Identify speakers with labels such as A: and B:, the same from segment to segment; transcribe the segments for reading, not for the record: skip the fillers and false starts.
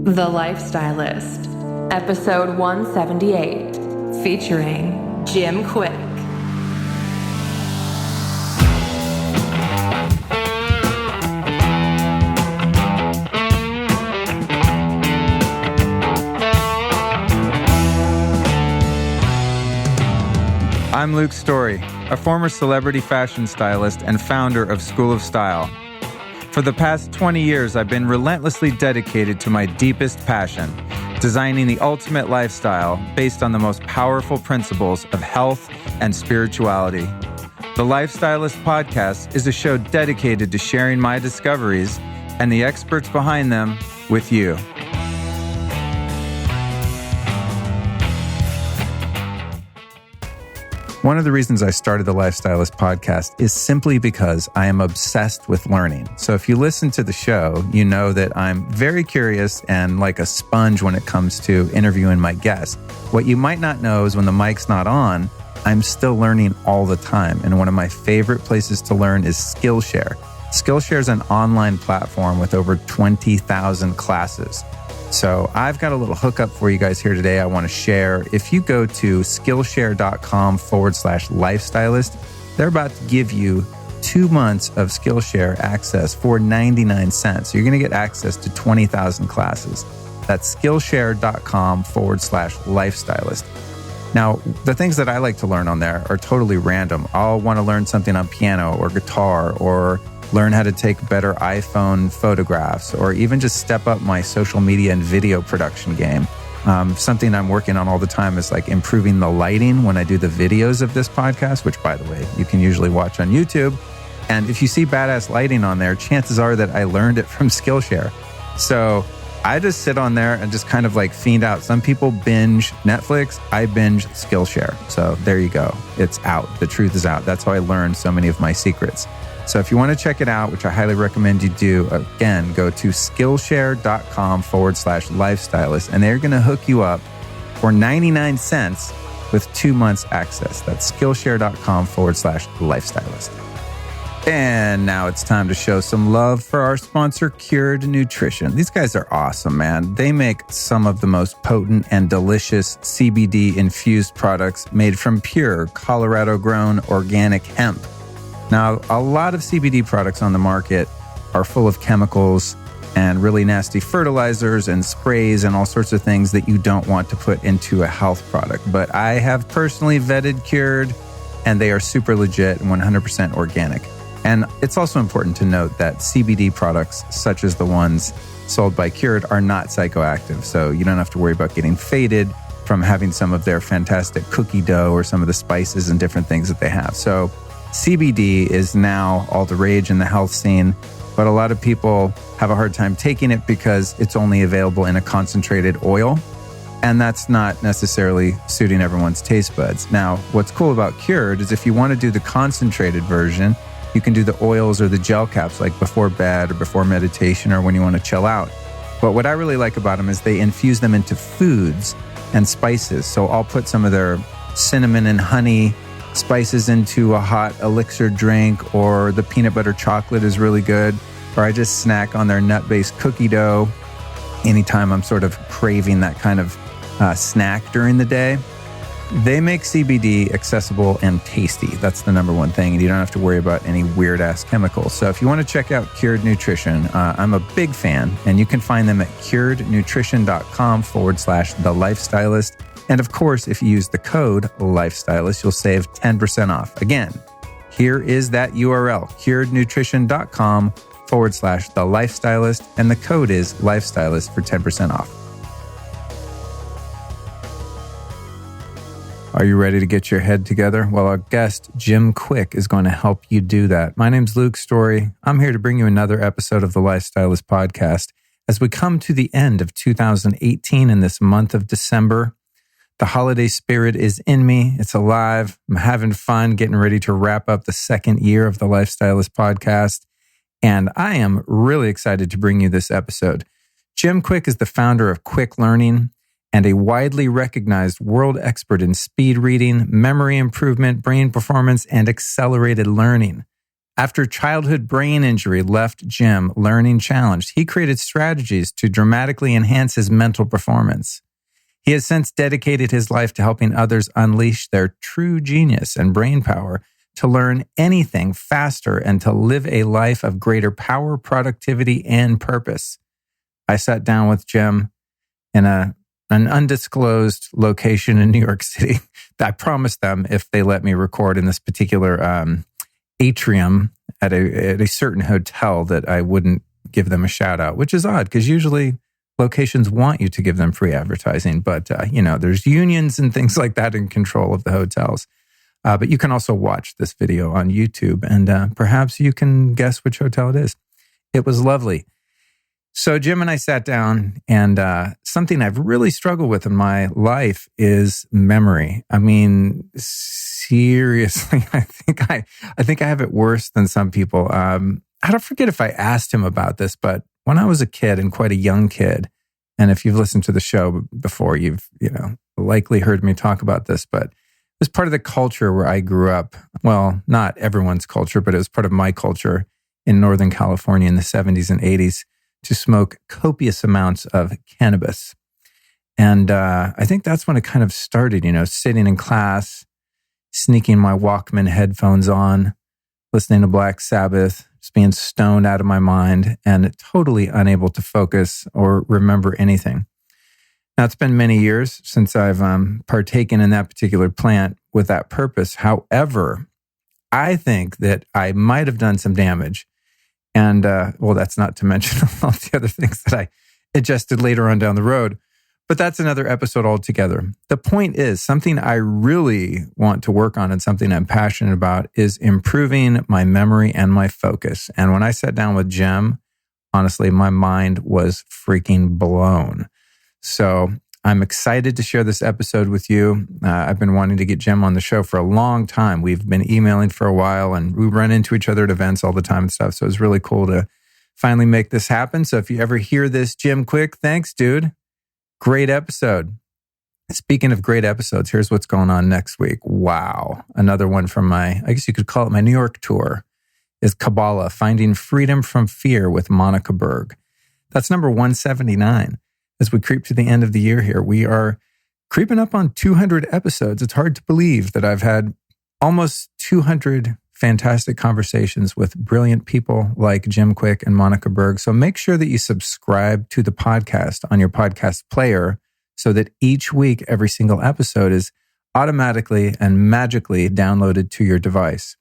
A: The Lifestylist, episode 178, featuring Jim Kwik.
B: I'm Luke Story, a former celebrity fashion stylist and founder of School of Style. For the past 20 years, I've been relentlessly dedicated to my deepest passion, designing the ultimate lifestyle based on the most powerful principles of health and spirituality. The Lifestylist podcast is a show dedicated to sharing my discoveries and the experts behind them with you. One of the reasons I started the Lifestylist podcast is simply because I am obsessed with learning. So if you listen to the show, you know that I'm very curious and like a sponge when it comes to interviewing my guests. What you might not know is when the mic's not on, I'm still learning all the time. And one of my favorite places to learn is Skillshare. Skillshare is an online platform with over 20,000 classes. So I've got a little hookup for you guys here today I want to share. If you go to Skillshare.com/lifestylist, they're about to give you 2 months of Skillshare access for 99 cents. So you're going to get access to 20,000 classes. That's Skillshare.com/lifestylist. Now, the things that I like to learn on there are totally random. I'll want to learn something on piano or guitar or learn how to take better iPhone photographs, or even just step up my social media and video production game. Something I'm working on all the time is like improving the lighting when I do the videos of this podcast, which, by the way, you can usually watch on YouTube. And if you see badass lighting on there, chances are that I learned it from Skillshare. So I just sit on there and just kind of like fiend out. Some people binge Netflix. I binge Skillshare. So there you go. It's out. The truth is out. That's how I learned so many of my secrets. So if you want to check it out, which I highly recommend you do, again, go to Skillshare.com/lifestylist, and they're going to hook you up for 99 cents with 2 months access. That's Skillshare.com/lifestylist. And now it's time to show some love for our sponsor, Cured Nutrition. These guys are awesome, man. They make some of the most potent and delicious CBD-infused products made from pure Colorado-grown organic hemp. Now, a lot of CBD products on the market are full of chemicals and really nasty fertilizers and sprays and all sorts of things that you don't want to put into a health product. But I have personally vetted Cured, and they are super legit and 100% organic. And it's also important to note that CBD products, such as the ones sold by Cured, are not psychoactive. So you don't have to worry about getting faded from having some of their fantastic cookie dough or some of the spices and different things that they have. So CBD is now all the rage in the health scene, but a lot of people have a hard time taking it because it's only available in a concentrated oil, and that's not necessarily suiting everyone's taste buds. Now, what's cool about Cured is if you want to do the concentrated version, you can do the oils or the gel caps like before bed or before meditation or when you want to chill out. But what I really like about them is they infuse them into foods and spices. So I'll put some of their cinnamon and honey spices into a hot elixir drink, or the peanut butter chocolate is really good, or I just snack on their nut-based cookie dough anytime I'm sort of craving that kind of snack during the day. They make CBD accessible and tasty. That's the number one thing, and you don't have to worry about any weird-ass chemicals. So if you want to check out Cured Nutrition, I'm a big fan, and you can find them at curednutrition.com/thelifestylist. And of course, if you use the code Lifestylist, you'll save 10% off. Again, here is that URL, curednutrition.com/thelifestylist, and the code is Lifestylist for 10% off. Are you ready to get your head together? Well, our guest, Jim Kwik, is going to help you do that. My name's Luke Story. I'm here to bring you another episode of the Lifestylist podcast as we come to the end of 2018 in this month of December. The holiday spirit is in me. It's alive. I'm having fun getting ready to wrap up the second year of the Lifestylist podcast. And I am really excited to bring you this episode. Jim Kwik is the founder of Kwik Learning and a widely recognized world expert in speed reading, memory improvement, brain performance, and accelerated learning. After childhood brain injury left Jim learning challenged, he created strategies to dramatically enhance his mental performance. He has since dedicated his life to helping others unleash their true genius and brain power to learn anything faster and to live a life of greater power, productivity, and purpose. I sat down with Jim in an undisclosed location in New York City. I promised them if they let me record in this particular atrium at a certain hotel that I wouldn't give them a shout out, which is odd because usually locations want you to give them free advertising. But, there's unions and things like that in control of the hotels. But you can also watch this video on YouTube and perhaps you can guess which hotel it is. It was lovely. So Jim and I sat down and something I've really struggled with in my life is memory. I mean, seriously, I think I have it worse than some people. I don't forget if I asked him about this, but when I was a kid and quite a young kid, and if you've listened to the show before, you've likely heard me talk about this, but it was part of the culture where I grew up. Well, not everyone's culture, but it was part of my culture in Northern California in the 70s and 80s to smoke copious amounts of cannabis. And I think that's when it kind of started, sitting in class, sneaking my Walkman headphones on, listening to Black Sabbath, just being stoned out of my mind and totally unable to focus or remember anything. Now, it's been many years since I've partaken in that particular plant with that purpose. However, I think that I might have done some damage. And, that's not to mention all the other things that I ingested later on down the road. But that's another episode altogether. The point is, something I really want to work on and something I'm passionate about is improving my memory and my focus. And when I sat down with Jim, honestly, my mind was freaking blown. So I'm excited to share this episode with you. I've been wanting to get Jim on the show for a long time. We've been emailing for a while and we run into each other at events all the time and stuff. So it's really cool to finally make this happen. So if you ever hear this, Jim Kwik, thanks, dude. Great episode. Speaking of great episodes, here's what's going on next week. Wow. Another one from I guess you could call it my New York tour, is Kabbalah, Finding Freedom from Fear with Monica Berg. That's number 179. As we creep to the end of the year here, we are creeping up on 200 episodes. It's hard to believe that I've had almost 200 fantastic conversations with brilliant people like Jim Kwik and Monica Berg. So make sure that you subscribe to the podcast on your podcast player so that each week, every single episode is automatically and magically downloaded to your device.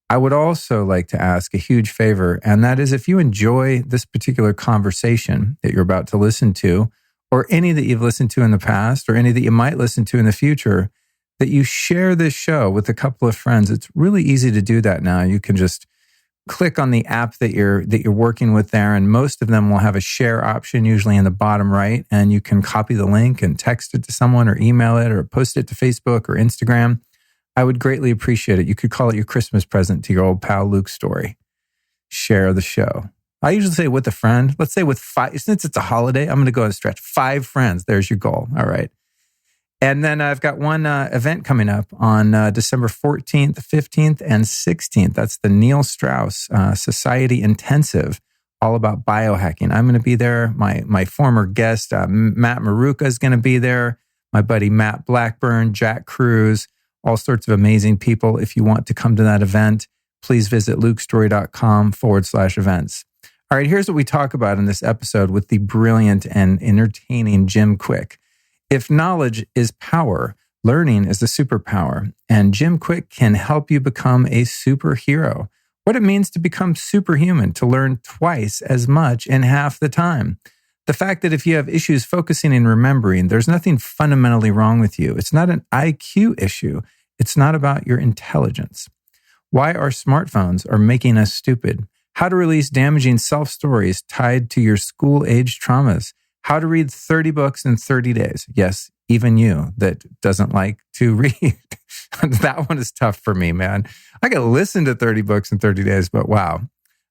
B: I would also like to ask a huge favor, and that is if you enjoy this particular conversation that you're about to listen to, or any that you've listened to in the past, or any that you might listen to in the future, that you share this show with a couple of friends. It's really easy to do that now. You can just click on the app that you're working with there, and most of them will have a share option, usually in the bottom right, and you can copy the link and text it to someone or email it or post it to Facebook or Instagram. I would greatly appreciate it. You could call it your Christmas present to your old pal Luke Story. Share the show. I usually say with a friend. Let's say with 5, since it's a holiday, I'm going to go and stretch 5 friends. There's your goal. All right. And then I've got one event coming up on December 14th, 15th, and 16th. That's the Neil Strauss Society Intensive, all about biohacking. I'm going to be there. My former guest, Matt Maruka, is going to be there. My buddy Matt Blackburn, Jack Cruz, all sorts of amazing people. If you want to come to that event, please visit lukestory.com/events. All right, here's what we talk about in this episode with the brilliant and entertaining Jim Kwik. If knowledge is power, learning is a superpower, and Jim Kwik can help you become a superhero. What it means to become superhuman, to learn twice as much in half the time. The fact that if you have issues focusing and remembering, there's nothing fundamentally wrong with you. It's not an IQ issue. It's not about your intelligence. Why our smartphones are making us stupid. How to release damaging self-stories tied to your school-age traumas. How to read 30 books in 30 days. Yes, even you that doesn't like to read. That one is tough for me, man. I can listen to 30 books in 30 days, but wow.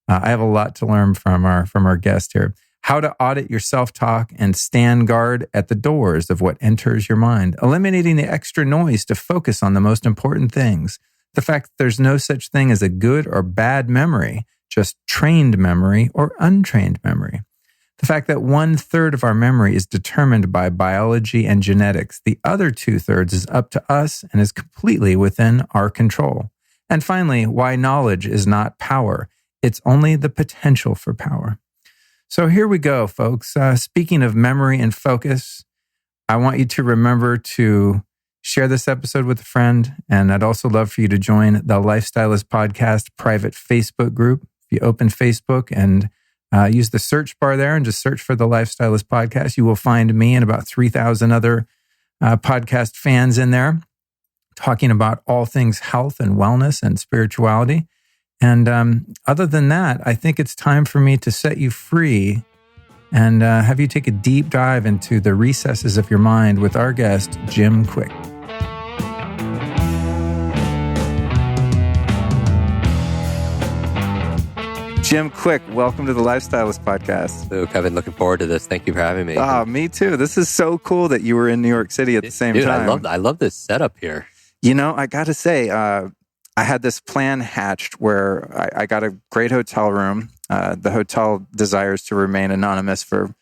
B: I have a lot to learn from our guest here. How to audit your self-talk and stand guard at the doors of what enters your mind. Eliminating the extra noise to focus on the most important things. The fact that there's no such thing as a good or bad memory, just trained memory or untrained memory. The fact that 1/3 of our memory is determined by biology and genetics. The other 2/3 is up to us and is completely within our control. And finally, why knowledge is not power. It's only the potential for power. So here we go, folks. Speaking of memory and focus, I want you to remember to share this episode with a friend. And I'd also love for you to join the Lifestylist Podcast private Facebook group. If you open Facebook and use the search bar there and just search for the Lifestylist Podcast, you will find me and about 3,000 other podcast fans in there talking about all things health and wellness and spirituality. And other than that, I think it's time for me to set you free and have you take a deep dive into the recesses of your mind with our guest, Jim Kwik. Jim Kwik, welcome to the Lifestylist Podcast.
C: Luke, I've been looking forward to this. Thank you for having me.
B: Oh, me too. This is so cool that you were in New York City at the same time.
C: I love this setup here.
B: You know, I got to say, I had this plan hatched where I got a great hotel room. The hotel desires to remain anonymous for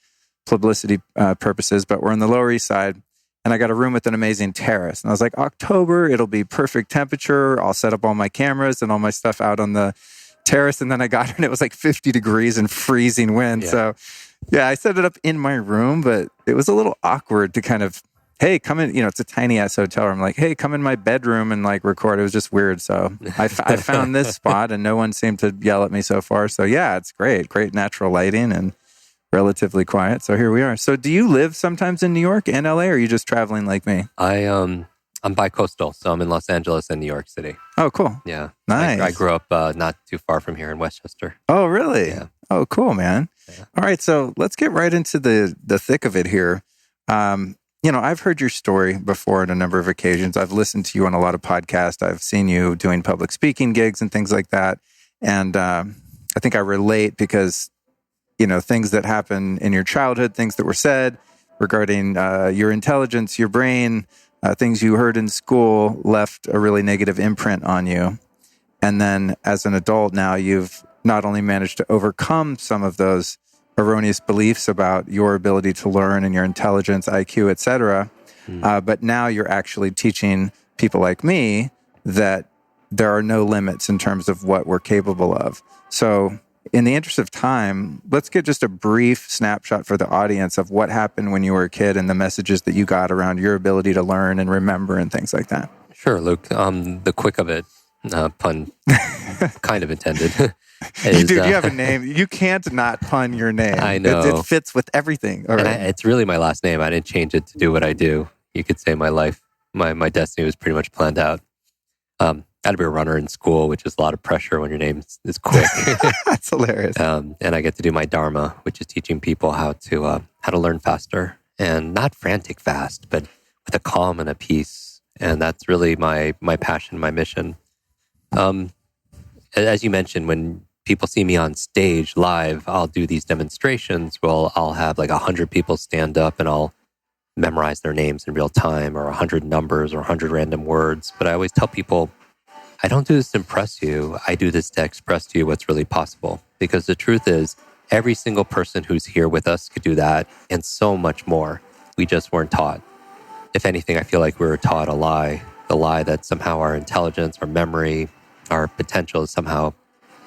B: publicity purposes, but we're on the Lower East Side, and I got a room with an amazing terrace. And I was like, October, it'll be perfect temperature. I'll set up all my cameras and all my stuff out on the terrace. And then I got here and it was like 50 degrees and freezing wind.
C: Yeah.
B: So yeah, I set it up in my room, but it was a little awkward to kind of, hey, come in, it's a tiny ass hotel room. Like, hey, come in my bedroom and like record. It was just weird. So I found this spot and no one seemed to yell at me so far. So yeah, it's great natural lighting and relatively quiet. So here we are. So do you live sometimes in New York and LA, or are you just traveling like me?
C: I'm bi-coastal, so I'm in Los Angeles and New York City.
B: Oh, cool.
C: Yeah.
B: Nice.
C: I grew up not too far from here in Westchester.
B: Oh, really?
C: Yeah.
B: Oh, cool, man.
C: Yeah.
B: All right. So let's get right into the thick of it here. I've heard your story before on a number of occasions. I've listened to you on a lot of podcasts. I've seen you doing public speaking gigs and things like that. And I think I relate because, things that happen in your childhood, things that were said regarding your intelligence, your brain, things you heard in school left a really negative imprint on you. And then as an adult now, you've not only managed to overcome some of those erroneous beliefs about your ability to learn and your intelligence, IQ, et cetera, but now you're actually teaching people like me that there are no limits in terms of what we're capable of. So in the interest of time, let's get just a brief snapshot for the audience of what happened when you were a kid and the messages that you got around your ability to learn and remember and things like that.
C: Sure, Luke. The quick of it, pun kind of intended. Is,
B: Dude, you have a name. You can't not pun your name.
C: I know.
B: It fits with everything. All right.
C: It's really my last name. I didn't change it to do what I do. You could say my life, my destiny was pretty much planned out. I had to be a runner in school, which is a lot of pressure when your name is Kwik.
B: That's hilarious.
C: And I get to do my dharma, which is teaching people how to learn faster and not frantic fast, but with a calm and a peace. And that's really my passion, my mission. As you mentioned, when people see me on stage live, I'll do these demonstrations. Well, I'll have like 100 people stand up and I'll memorize their names in real time, or 100 numbers or 100 random words. But I always tell people, I don't do this to impress you. I do this to express to you what's really possible. Because the truth is, every single person who's here with us could do that and so much more. We just weren't taught. If anything, I feel like we were taught a lie. The lie that somehow our intelligence, our memory, our potential is somehow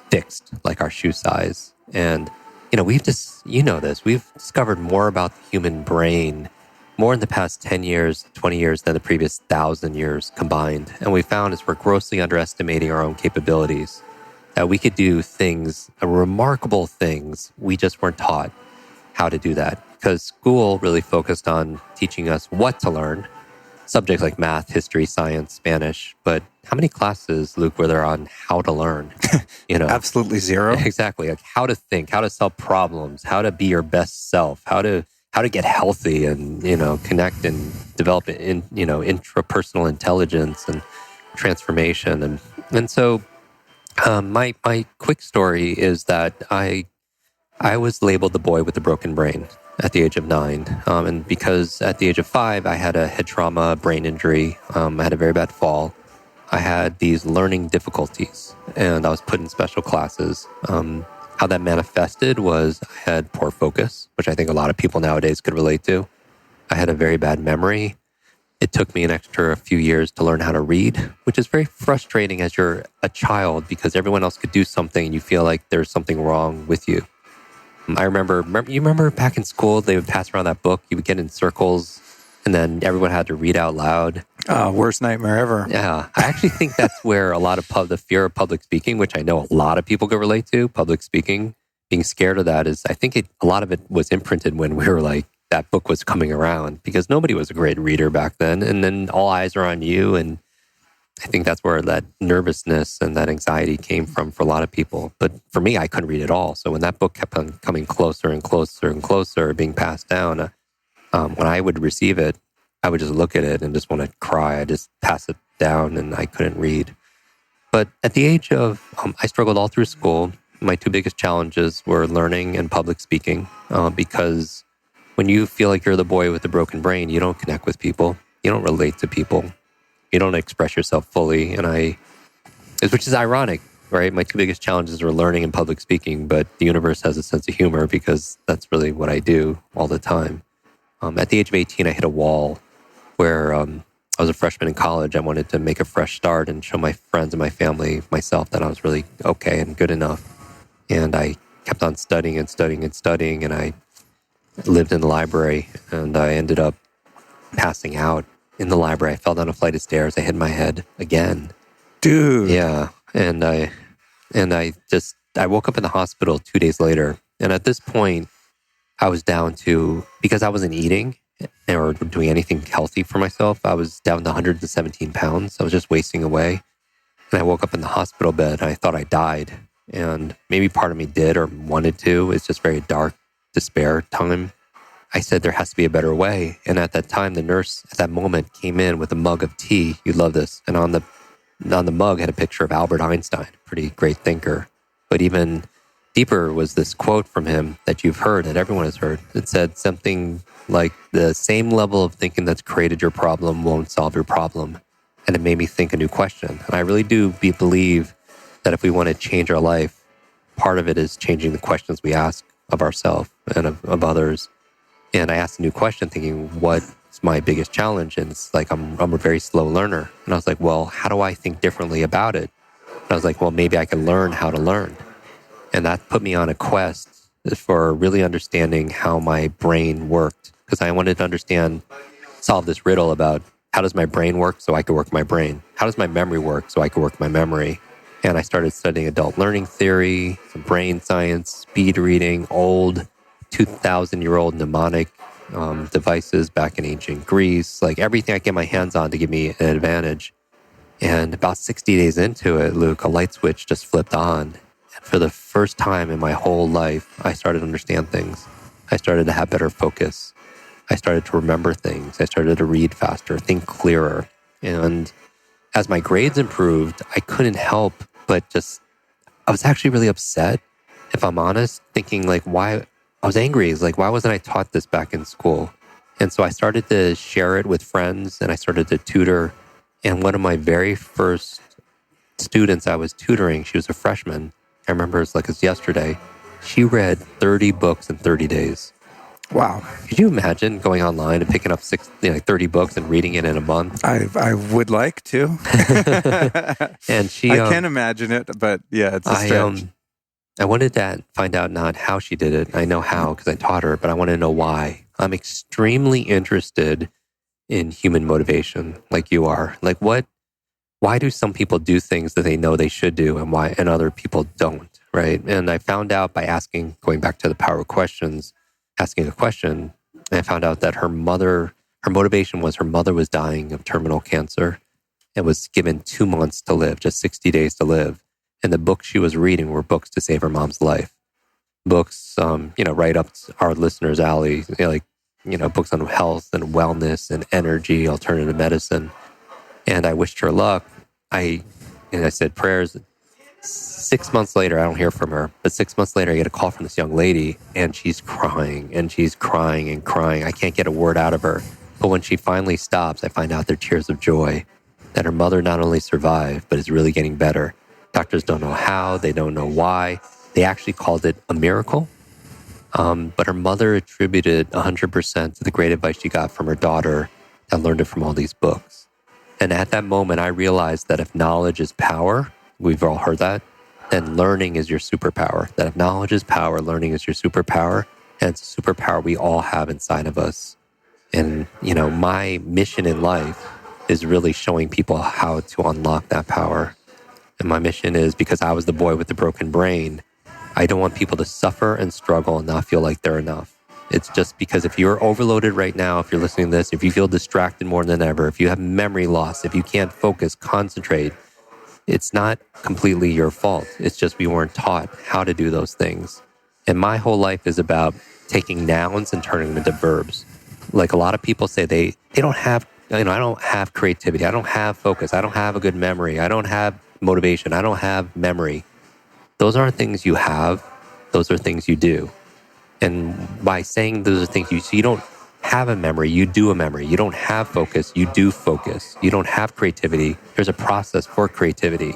C: fixed, like our shoe size. And, we've discovered more about the human brain more in the past 10 years, 20 years than the previous 1,000 years combined. And we found is we're grossly underestimating our own capabilities, that we could do things, remarkable things. We just weren't taught how to do that because school really focused on teaching us what to learn, subjects like math, history, science, Spanish. But how many classes, Luke, were there on how to learn?
B: Absolutely zero.
C: Exactly. Like how to think, how to solve problems, how to be your best self, how to get healthy and, connect and develop in, intrapersonal intelligence and transformation. And so my quick story is that I was labeled the boy with the broken brain at the age of 9. And because at the age of 5, I had a head trauma, brain injury. I had a very bad fall. I had these learning difficulties and I was put in special classes. How that manifested was I had poor focus, which I think a lot of people nowadays could relate to. I had a very bad memory. It took me an extra few years to learn how to read, which is very frustrating as you're a child because everyone else could do something and you feel like there's something wrong with you. I remember back in school, they would pass around that book. You would get in circles and then everyone had to read out loud.
B: Oh, worst nightmare ever.
C: Yeah. I actually think that's where a lot of the fear of public speaking, which I know a lot of people could relate to, public speaking, being scared of that is, I think a lot of it was imprinted when we were like, that book was coming around because nobody was a great reader back then. And then all eyes are on you. And I think that's where that nervousness and that anxiety came from for a lot of people. But for me, I couldn't read at all. So when that book kept on coming closer and closer and closer, being passed down, when I would receive it, I would just look at it and just want to cry. I just pass it down and I couldn't read. But at the age of, I struggled all through school. My two biggest challenges were learning and public speaking because when you feel like you're the boy with the broken brain, you don't connect with people. You don't relate to people. You don't express yourself fully. Which is ironic, right? My two biggest challenges were learning and public speaking, but the universe has a sense of humor because that's really what I do all the time. At the age of 18, I hit a wall where I was a freshman in college. I wanted to make a fresh start and show my friends and my family, myself, that I was really okay and good enough. And I kept on studying and studying and studying, and I lived in the library, and I ended up passing out in the library. I fell down a flight of stairs. I hit my head again.
B: Dude.
C: Yeah. And I woke up in the hospital 2 days later. And at this point, I was down to, because I wasn't eating or doing anything healthy for myself, I was down to 117 pounds. I was just wasting away. And I woke up in the hospital bed. I thought I died. And maybe part of me did or wanted to. It's just very dark despair time. I said there has to be a better way. And at that time, the nurse at that moment came in with a mug of tea. You'd love this. And on the mug had a picture of Albert Einstein, pretty great thinker. But even deeper was this quote from him that you've heard, that everyone has heard. It said something like, the same level of thinking that's created your problem won't solve your problem. And it made me think a new question. And I really do believe that if we want to change our life, part of it is changing the questions we ask of ourselves and of others. And I asked a new question thinking, what's my biggest challenge? And it's like, I'm a very slow learner. And I was like, well, how do I think differently about it? And I was like, well, maybe I can learn how to learn. And that put me on a quest for really understanding how my brain worked. Because I wanted to solve this riddle about how does my brain work so I could work my brain? How does my memory work so I could work my memory? And I started studying adult learning theory, some brain science, speed reading, old 2,000-year-old mnemonic devices back in ancient Greece, like everything I get my hands on to give me an advantage. And about 60 days into it, Luke, a light switch just flipped on. And for the first time in my whole life, I started to understand things. I started to have better focus. I started to remember things. I started to read faster, think clearer. And as my grades improved, I couldn't help but I was actually really upset, if I'm honest, thinking like, why? I was angry. It's like, why wasn't I taught this back in school? And so I started to share it with friends and I started to tutor. And one of my very first students I was tutoring, she was a freshman. I remember it's yesterday. She read 30 books in 30 days.
B: Wow.
C: Could you imagine going online and picking up 30 books and reading it in a month?
B: I would like to.
C: And she...
B: I can imagine it, but yeah, it's a stretch.
C: I wanted to find out not how she did it. I know how because I taught her, but I want to know why. I'm extremely interested in human motivation like you are. Like why do some people do things that they know they should do and other people don't, right? And I found out by going back to the power of questions, asking a question, and I found out that her motivation was her mother was dying of terminal cancer and was given 2 months to live, just 60 days to live. And the books she was reading were books to save her mom's life. Books, right up our listeners' alley, books on health and wellness and energy, alternative medicine. And I wished her luck. I said prayers. 6 months later, I don't hear from her. But 6 months later, I get a call from this young lady, and she's crying, and she's crying and crying. I can't get a word out of her. But when she finally stops, I find out they're tears of joy. that her mother not only survived, but is really getting better. Doctors don't know how, they don't know why. They actually called it a miracle. But her mother attributed 100% to the great advice she got from her daughter that learned it from all these books. And at that moment, I realized that if knowledge is power, we've all heard that, then learning is your superpower. That if knowledge is power, learning is your superpower. And it's a superpower we all have inside of us. And, my mission in life is really showing people how to unlock that power. And my mission is, because I was the boy with the broken brain, I don't want people to suffer and struggle and not feel like they're enough. It's just because if you're overloaded right now, if you're listening to this, if you feel distracted more than ever, if you have memory loss, if you can't focus, concentrate, it's not completely your fault. It's just we weren't taught how to do those things. And my whole life is about taking nouns and turning them into verbs. Like a lot of people say they don't have, I don't have creativity. I don't have focus. I don't have a good memory. I don't have motivation. I don't have memory. Those aren't things you have. Those are things you do. And by saying those are things you don't have a memory, you do a memory. You don't have focus, you do focus. You don't have creativity. There's a process for creativity.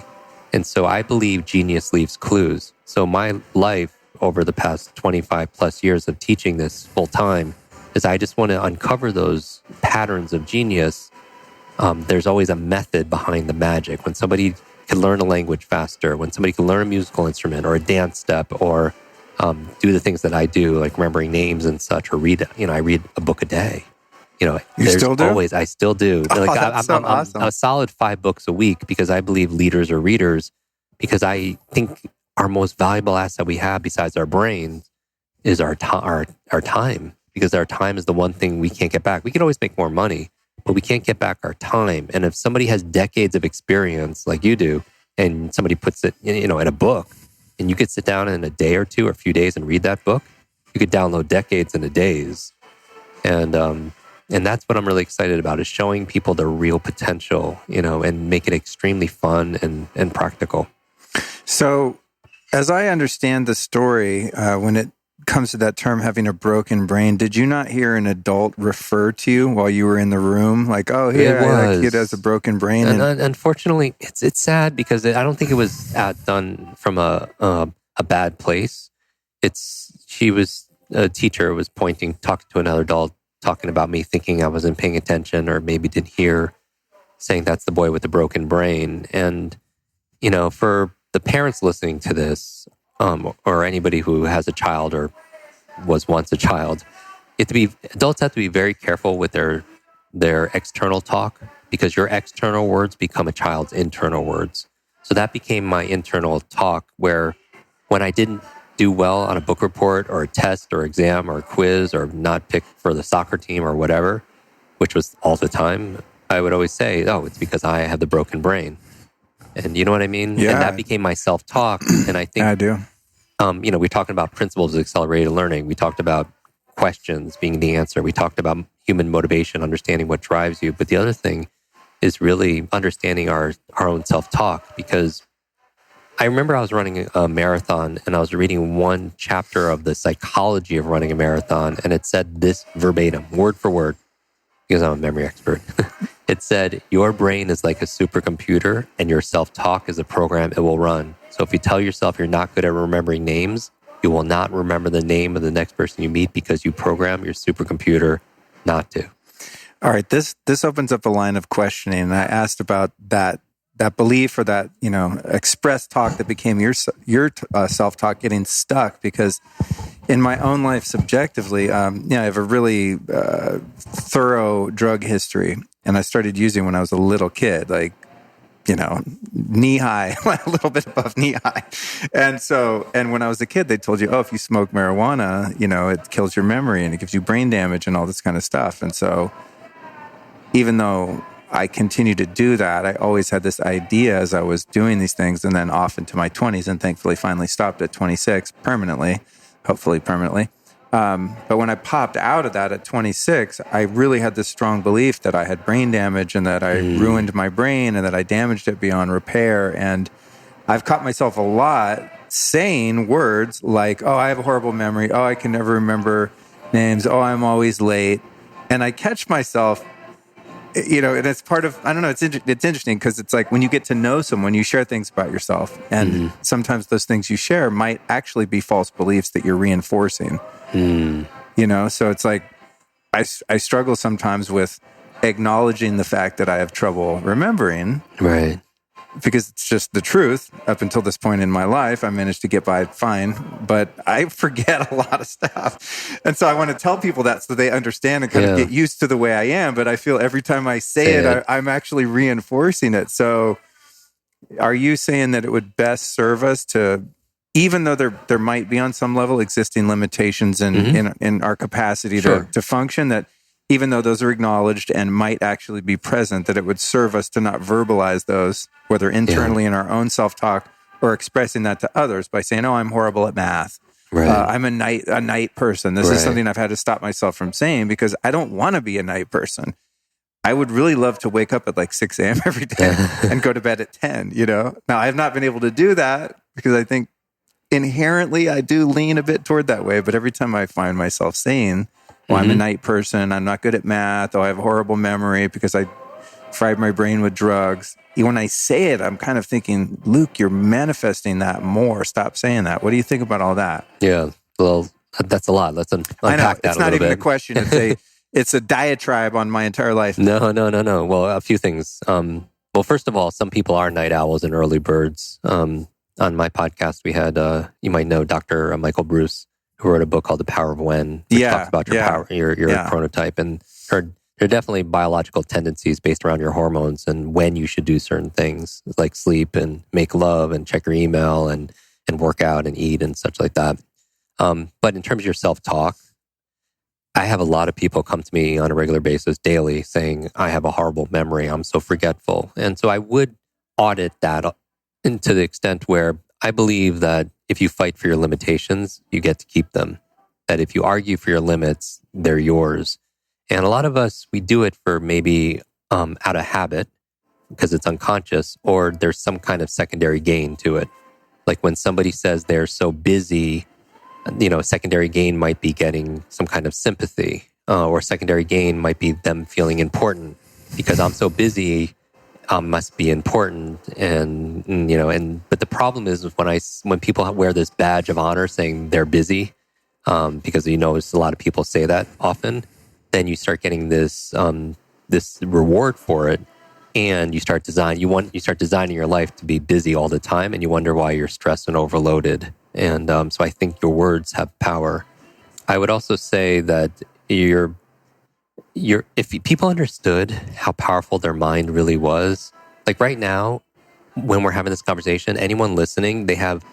C: And so I believe genius leaves clues. So my life over the past 25 plus years of teaching this full time is I just want to uncover those patterns of genius. There's always a method behind the magic. When somebody can learn a language faster, when somebody can learn a musical instrument or a dance step or do the things that I do, like remembering names and such, or read, I read a book a day.
B: You still do?
C: I still do.
B: Oh, that's so awesome.
C: I'm a solid 5 books a week because I believe leaders are readers, because I think our most valuable asset we have besides our brains is our time, because our time is the one thing we can't get back. We can always make more money, but we can't get back our time. And if somebody has decades of experience like you do, and somebody puts it, in a book, and you could sit down in a day or two or a few days and read that book, you could download decades in a days. And that's what I'm really excited about, is showing people their real potential, and make it extremely fun and practical.
B: So as I understand the story, when it comes to that term, having a broken brain, did you not hear an adult refer to you while you were in the room? Like, oh, yeah, that kid has a broken brain.
C: And unfortunately, it's sad because I don't think it was done from a bad place. She was a teacher, was talking to another adult, talking about me, thinking I wasn't paying attention or maybe didn't hear, saying that's the boy with the broken brain. And, for the parents listening to this, or anybody who has a child or was once a child, adults have to be very careful with their external talk, because your external words become a child's internal words. So that became my internal talk, where when I didn't do well on a book report or a test or exam or a quiz or not picked for the soccer team or whatever, which was all the time, I would always say, oh, it's because I have the broken brain. And you know what I mean?
B: Yeah.
C: And that became my self-talk. And I think
B: I do.
C: We're talking about principles of accelerated learning. We talked about questions being the answer. We talked about human motivation, understanding what drives you. But the other thing is really understanding our own self-talk, because I remember I was running a marathon and I was reading one chapter of the psychology of running a marathon, and it said this verbatim, word for word, because I'm a memory expert. It said, your brain is like a supercomputer and your self-talk is a program it will run. So if you tell yourself you're not good at remembering names, you will not remember the name of the next person you meet, because you program your supercomputer not to.
B: All right, this opens up a line of questioning. And I asked about that belief, or that, express talk that became your self-talk getting stuck, because in my own life subjectively, I have a really thorough drug history, and I started using when I was a little kid, like, knee high, a little bit above knee high. And when I was a kid, they told you, oh, if you smoke marijuana, it kills your memory and it gives you brain damage and all this kind of stuff. And so even though I continued to do that, I always had this idea as I was doing these things, and then off into my 20s, and thankfully finally stopped at 26 hopefully permanently. But when I popped out of that at 26, I really had this strong belief that I had brain damage and that I ruined my brain and that I damaged it beyond repair. And I've caught myself a lot saying words like, oh, I have a horrible memory. Oh, I can never remember names. Oh, I'm always late. And I catch myself and it's part of, I don't know, it's interesting because it's like when you get to know someone, you share things about yourself. And sometimes those things you share might actually be false beliefs that you're reinforcing. So it's like, I struggle sometimes with acknowledging the fact that I have trouble remembering.
C: Right.
B: Because it's just the truth. Up until this point in my life, I managed to get by fine, but I forget a lot of stuff. And so I want to tell people that so they understand and kind of get used to the way I am. But I feel every time I say it, I'm actually reinforcing it. So are you saying that it would best serve us to, even though there might be on some level existing limitations in our capacity to function, that even though those are acknowledged and might actually be present, that it would serve us to not verbalize those, whether internally in our own self-talk or expressing that to others by saying, oh, I'm horrible at math. Right. I'm a night person. This is something I've had to stop myself from saying because I don't want to be a night person. I would really love to wake up at like 6 a.m. every day and go to bed at 10, Now, I have not been able to do that because I think inherently I do lean a bit toward that way. But every time I find myself saying, well, I'm a night person, I'm not good at math, I have a horrible memory because I fried my brain with drugs. When I say it, I'm kind of thinking, Luke, you're manifesting that more. Stop saying that. What do you think about all that?
C: Yeah, well, that's a lot. Let's unpack
B: I know.
C: that
B: It's
C: a
B: not
C: little
B: even
C: bit.
B: a question. It's a diatribe on my entire life.
C: No. Well, a few things. Well, first of all, some people are night owls and early birds. On my podcast, we had, you might know Dr. Michael Bruce, who wrote a book called The Power of When, which talks about your power, your chronotype. And there are definitely biological tendencies based around your hormones and when you should do certain things, like sleep and make love and check your email and work out and eat and such like that. But in terms of your self-talk, I have a lot of people come to me on a regular basis daily saying, I have a horrible memory. I'm so forgetful. And so I would audit that to the extent where I believe that if you fight for your limitations, you get to keep them. That if you argue for your limits, they're yours. And a lot of us, we do it for maybe out of habit because it's unconscious, or there's some kind of secondary gain to it. Like when somebody says they're so busy, a secondary gain might be getting some kind of sympathy, or secondary gain might be them feeling important because I'm so busy. Must be important, but the problem is when people wear this badge of honor saying they're busy, because a lot of people say that often, then you start getting this reward for it, and you start designing your life to be busy all the time, and you wonder why you're stressed and overloaded. And so I think your words have power. I would also say that if people understood how powerful their mind really was, like right now, when we're having this conversation, anyone listening, they have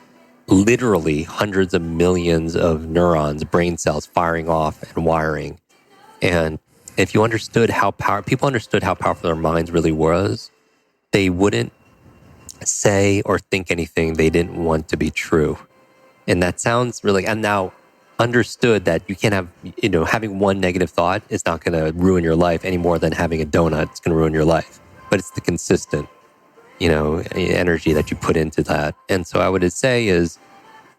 C: literally hundreds of millions of neurons, brain cells firing off and wiring. And if you understood people understood how powerful their minds really was, they wouldn't say or think anything they didn't want to be true. And that sounds really, and now understood that you can't have, having one negative thought is not going to ruin your life any more than having a donut is going to ruin your life. But it's the consistent, energy that you put into that. And so I would say is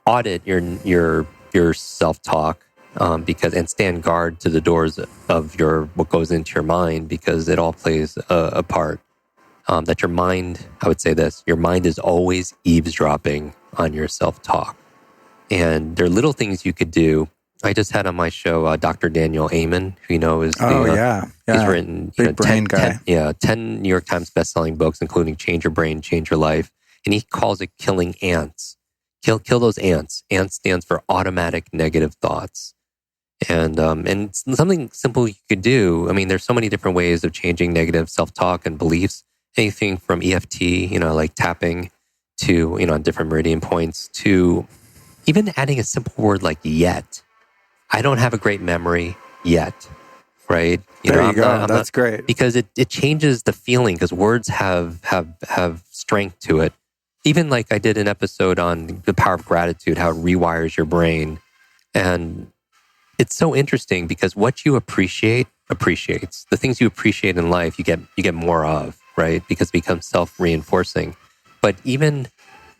C: audit your self-talk, and stand guard to the doors of what goes into your mind, because it all plays a part. That your mind, I would say this, your mind is always eavesdropping on your self-talk. And there are little things you could do. I just had on my show Dr. Daniel Amen, who is he's written
B: big brain guy.
C: 10 New York Times bestselling books, including Change Your Brain, Change Your Life, and he calls it killing ants. Kill those ants. Ant stands for automatic negative thoughts, and something simple you could do. I mean, there's so many different ways of changing negative self-talk and beliefs. Anything from EFT, like tapping, to on different meridian points, to even adding a simple word like yet. I don't have a great memory yet, right?
B: There you go. That's great.
C: Because it changes the feeling, because words have strength to it. Even like I did an episode on the power of gratitude, how it rewires your brain. And it's so interesting because what you appreciate appreciates. The things you appreciate in life, you get more of, right? Because it becomes self-reinforcing. But even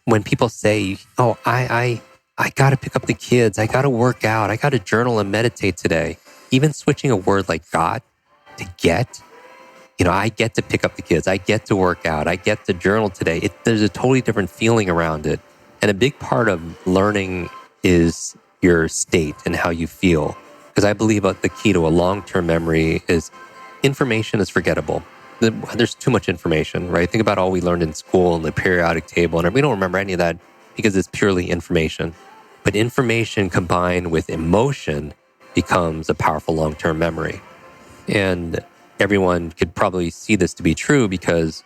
C: when people say, oh, I got to pick up the kids, I got to work out, I got to journal and meditate today. Even switching a word like God to get I get to pick up the kids. I get to work out. I get to journal today. There's a totally different feeling around it. And a big part of learning is your state and how you feel. Because I believe the key to a long-term memory is information is forgettable. There's too much information, right? Think about all we learned in school and the periodic table. And we don't remember any of that because it's purely information. But information combined with emotion becomes a powerful long-term memory. And everyone could probably see this to be true because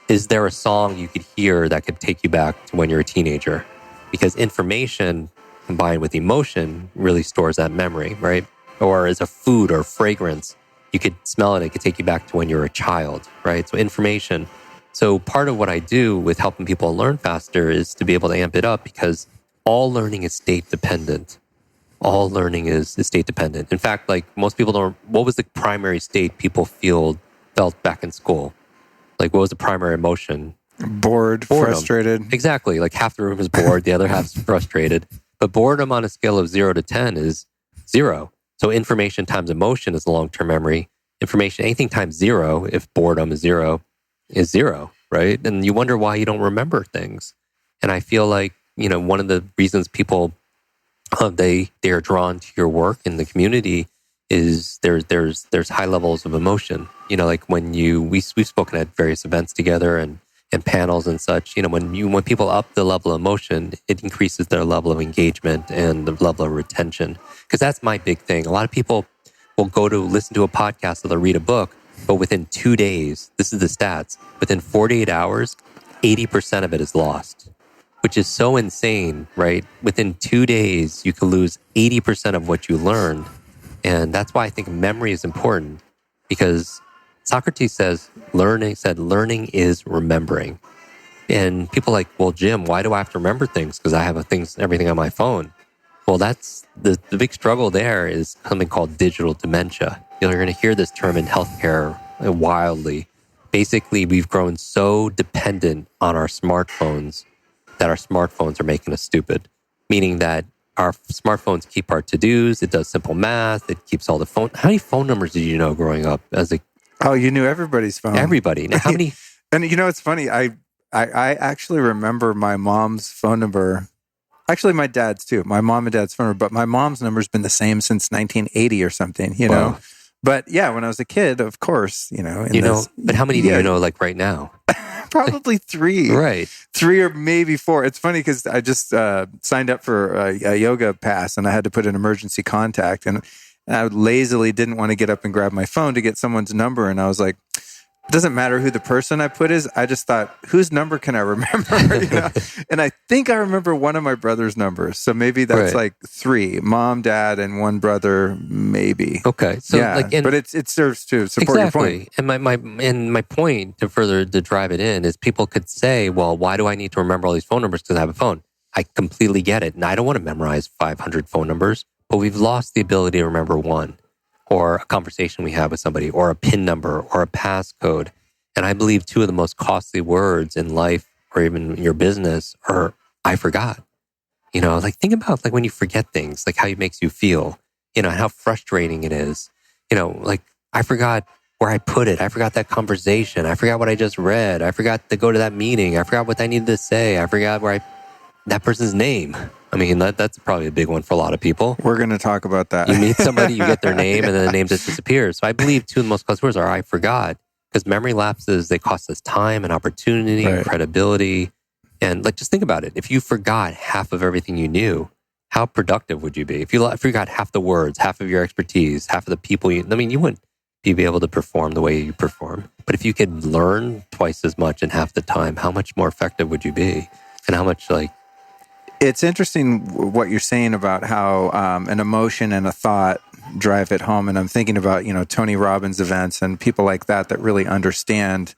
C: is there a song you could hear that could take you back to when you're a teenager? Because information combined with emotion really stores that memory, right? Or is a food or fragrance, you could smell it, it could take you back to when you were a child, right? So information. So part of what I do with helping people learn faster is to be able to amp it up because all learning is state dependent. All learning is state dependent. In fact, like most people don't, what was the primary state people felt back in school? Like what was the primary emotion?
B: Boredom. Frustrated.
C: Exactly. Like half the room is bored, the other half's frustrated. But boredom on a scale of 0 to 10 is 0. So information times emotion is the long-term memory. Information, anything times 0, if boredom is 0, is 0, right? And you wonder why you don't remember things. And I feel like, one of the reasons people they are drawn to your work in the community is there's high levels of emotion. Like when we've spoken at various events together and panels and such. When people up the level of emotion, it increases their level of engagement and the level of retention. Because that's my big thing. A lot of people will go to listen to a podcast or they'll read a book, but within 2 days, this is the stats, within 48 hours, 80% of it is lost. Which is so insane, right? Within 2 days, you can lose 80% of what you learned. And that's why I think memory is important. Because Socrates said learning is remembering. And people are like, well, Jim, why do I have to remember things? Because I have everything on my phone. Well, that's the big struggle there is something called digital dementia. You're going to hear this term in healthcare wildly. Basically, we've grown so dependent on our smartphones that our smartphones are making us stupid, meaning that our smartphones keep our to-dos, it does simple math, it keeps all the phone. How many phone numbers did you know growing up as a...
B: Oh, you knew everybody's phone.
C: Everybody. Now, how many...
B: And it's funny, I actually remember my mom's phone number. Actually, my dad's too. My mom and dad's phone number, but my mom's number's been the same since 1980 or something, know? But yeah, when I was a kid, of course,
C: but how many do you know like right now?
B: Probably 3.
C: Right.
B: 3 or maybe 4. It's funny because I just signed up for a yoga pass and I had to put an emergency contact and I lazily didn't want to get up and grab my phone to get someone's number. And I was like, it doesn't matter who the person I put is. I just thought, whose number can I remember? And I think I remember one of my brother's numbers. So maybe that's like 3, mom, dad, and one brother, maybe.
C: Okay. So
B: but it serves to support your point.
C: And my point to drive it in is people could say, well, why do I need to remember all these phone numbers because I have a phone? I completely get it. And I don't want to memorize 500 phone numbers, but we've lost the ability to remember one. Or a conversation we have with somebody, or a PIN number, or a passcode. And I believe 2 of the most costly words in life, or even in your business, are "I forgot." Think about when you forget things, how it makes you feel. And how frustrating it is. I forgot where I put it. I forgot that conversation. I forgot what I just read. I forgot to go to that meeting. I forgot what I needed to say. I forgot that person's name. I mean, that's probably a big one for a lot of people.
B: We're going to talk about that.
C: You meet somebody, you get their name, and then the name just disappears. So I believe 2 of the most costly words are "I forgot," because memory lapses, they cost us time and opportunity and credibility. And just think about it. If you forgot half of everything you knew, how productive would you be? If you forgot half the words, half of your expertise, half of the people you wouldn't be able to perform the way you perform. But if you could learn twice as much in half the time, how much more effective would you be? And how much
B: It's interesting what you're saying about how an emotion and a thought drive it home. And I'm thinking about, Tony Robbins events and people like that really understand,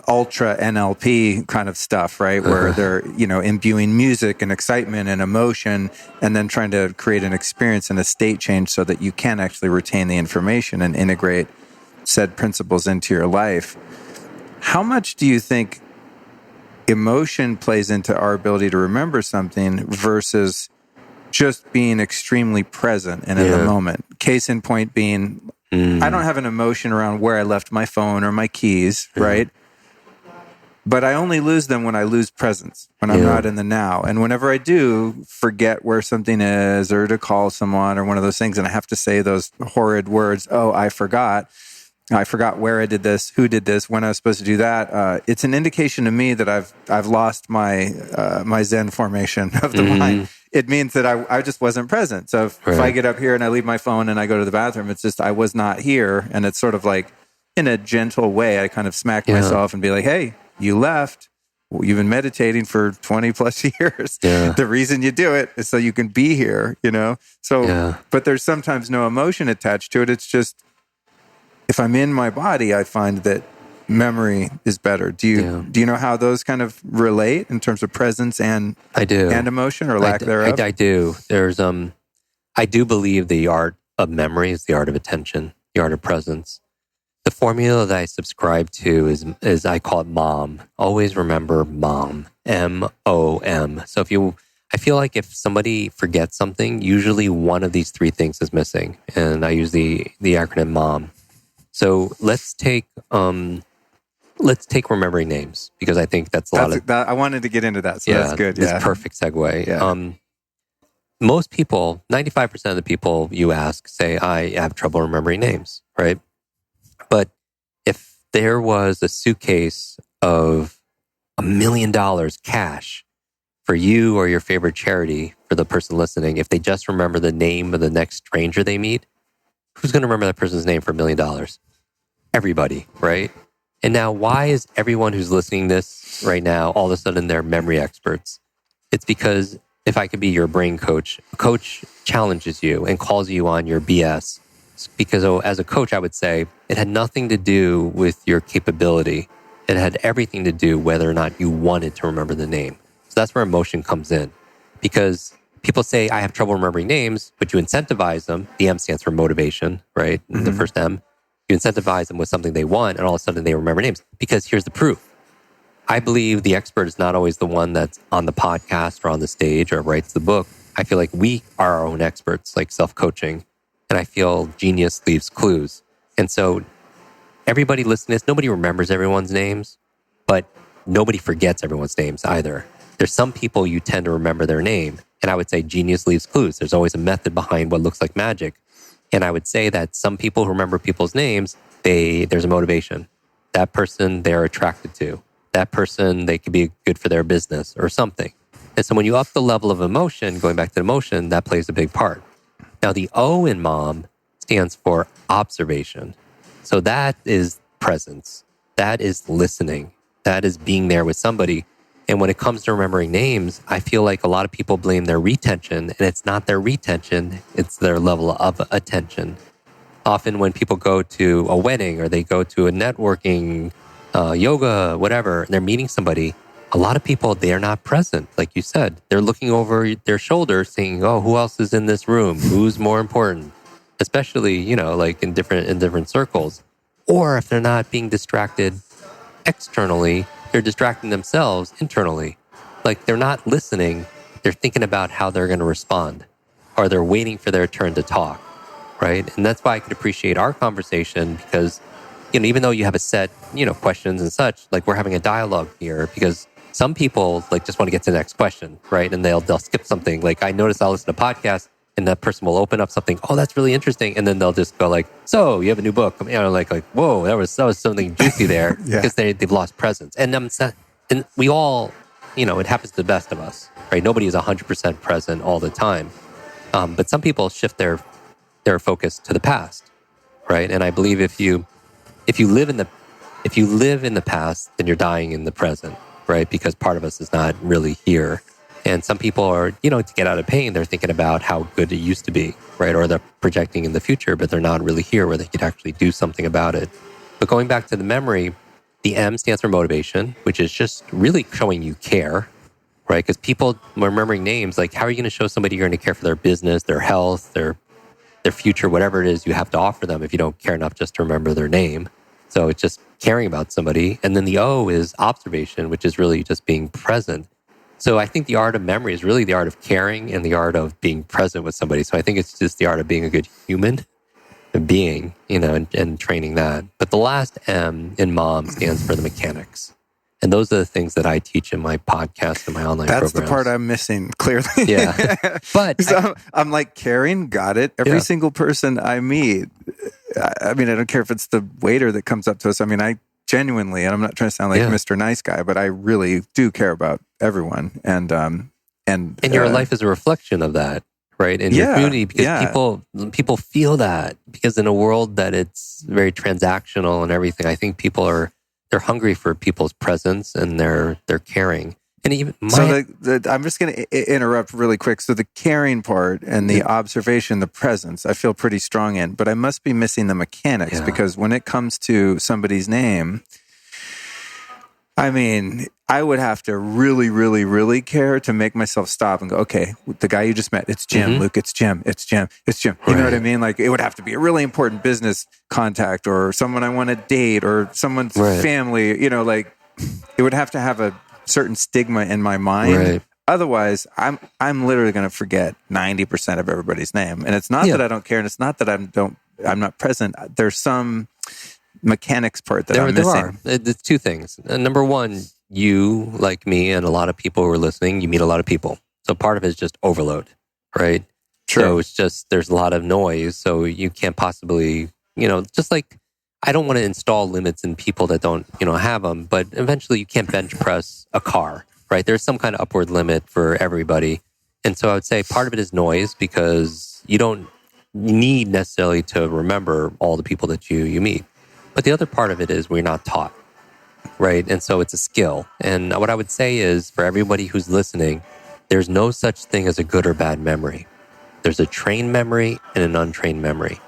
B: ultra NLP kind of stuff, right? Where they're, imbuing music and excitement and emotion and then trying to create an experience and a state change so that you can actually retain the information and integrate said principles into your life. How much do you think emotion plays into our ability to remember something versus just being extremely present and in the moment? Case in point being, I don't have an emotion around where I left my phone or my keys, right? But I only lose them when I lose presence, when I'm not in the now. And whenever I do forget where something is or to call someone or one of those things, and I have to say those horrid words, oh, I forgot where I did this, who did this, when I was supposed to do that. It's an indication to me that I've lost my my Zen formation of the mind. It means that I just wasn't present. So if I get up here and I leave my phone and I go to the bathroom, it's just I was not here. And it's sort of like in a gentle way, I kind of smack myself and be like, hey, you left. You've been meditating for 20 plus years. The reason you do it is so you can be here, you know? So, but there's sometimes no emotion attached to it. It's just, if I'm in my body, I find that memory is better. Do you know how those kind of relate in terms of presence and emotion or lack thereof?
C: I do. There's I do believe the art of memory is the art of attention, the art of presence. The formula that I subscribe to is I call it MOM. Always remember MOM. MOM. So I feel like if somebody forgets something, usually one of these three things is missing, and I use the acronym MOM. So let's take remembering names, because I think that's
B: I wanted to get into that, so that's good.
C: It's perfect segue. Yeah. Most people, 95% of the people you ask say, I have trouble remembering names, right? But if there was a suitcase of $1 million cash for you or your favorite charity, for the person listening, if they just remember the name of the next stranger they meet, who's going to remember that person's name for $1 million? Everybody, right? And now, why is everyone who's listening to this right now, all of a sudden they're memory experts? It's because if I could be your brain coach, a coach challenges you and calls you on your BS. Because as a coach, I would say it had nothing to do with your capability. It had everything to do whether or not you wanted to remember the name. So that's where emotion comes in. Because people say, I have trouble remembering names, but you incentivize them. The M stands for motivation, right? The first M. You incentivize them with something they want, and all of a sudden they remember names. Because here's the proof. I believe the expert is not always the one that's on the podcast or on the stage or writes the book. I feel like we are our own experts, like self-coaching. And I feel genius leaves clues. And so everybody listening to this, nobody remembers everyone's names, but nobody forgets everyone's names either. There's some people you tend to remember their name. And I would say genius leaves clues. There's always a method behind what looks like magic. And I would say that some people who remember people's names, there's a motivation. That person they're attracted to. That person, they could be good for their business or something. And so when you up the level of emotion, going back to emotion, that plays a big part. Now, the O in MOM stands for observation. So that is presence. That is listening. That is being there with somebody. And when it comes to remembering names, I feel like a lot of people blame their retention, and it's not their retention, it's their level of attention. Often when people go to a wedding or they go to a networking, yoga, whatever, and they're meeting somebody, a lot of people, they are not present. Like you said, they're looking over their shoulder saying, oh, who else is in this room? Who's more important? Especially, like in different circles. Or if they're not being distracted externally, they're distracting themselves internally. Like they're not listening. They're thinking about how they're going to respond, or they're waiting for their turn to talk, right? And that's why I could appreciate our conversation, because, even though you have a set, questions and such, like we're having a dialogue here, because some people like just want to get to the next question, right? And they'll skip something. Like I notice I'll listen to podcasts and that person will open up something. Oh, that's really interesting. And then they'll just go like, so you have a new book. Like, whoa, that was something juicy there because they've lost presence. And we all, it happens to the best of us, right? Nobody is 100% present all the time. But some people shift their focus to the past, right? And I believe if you live in the past, then you're dying in the present, right? Because part of us is not really here. And some people are, to get out of pain, they're thinking about how good it used to be, right? Or they're projecting in the future, but they're not really here where they could actually do something about it. But going back to the memory, the M stands for motivation, which is just really showing you care, right? Because people remembering names, like how are you going to show somebody you're going to care for their business, their health, their future, whatever it is you have to offer them if you don't care enough just to remember their name. So it's just caring about somebody. And then the O is observation, which is really just being present. So I think the art of memory is really the art of caring and the art of being present with somebody. So I think it's just the art of being a good human. being, and training that. But the last M in mom stands for the mechanics. And those are the things that I teach in my podcast and my online programs.
B: That's the part I'm missing, clearly.
C: Yeah. But
B: I'm like, caring, got it. Every single person I meet, I mean, I don't care if it's the waiter that comes up to us. I mean, I genuinely, and I'm not trying to sound like Mr. Nice Guy, but I really do care about everyone. And your
C: life is a reflection of that, right? In your community, because people feel that, because in a world that it's very transactional and everything, I think people they're hungry for people's presence and they're caring. And even
B: I'm just going to interrupt really quick. So the caring part and the observation, the presence, I feel pretty strong in, but I must be missing the mechanics because when it comes to somebody's name, I mean, I would have to really, really, really care to make myself stop and go, okay, the guy you just met, it's Jim. Luke, it's Jim. It's Jim. It's Jim. You know what I mean? Like, it would have to be a really important business contact or someone I want to date or someone's family, like it would have to have a certain stigma in my mind. Right. Otherwise, I'm literally going to forget 90% of everybody's name. And it's not that I don't care, and it's not that I'm not present. There's some mechanics part that I'm missing.
C: It's two things. Number one, you, like me, and a lot of people who are listening, you meet a lot of people. So part of it is just overload, right?
B: True.
C: So it's just, there's a lot of noise. So you can't possibly, just like, I don't want to install limits in people that don't, have them, but eventually you can't bench press a car, right? There's some kind of upward limit for everybody. And so I would say part of it is noise because you don't need necessarily to remember all the people that you meet. But the other part of it is we're not taught, right? And so it's a skill. And what I would say is for everybody who's listening, there's no such thing as a good or bad memory. There's a trained memory and an untrained memory.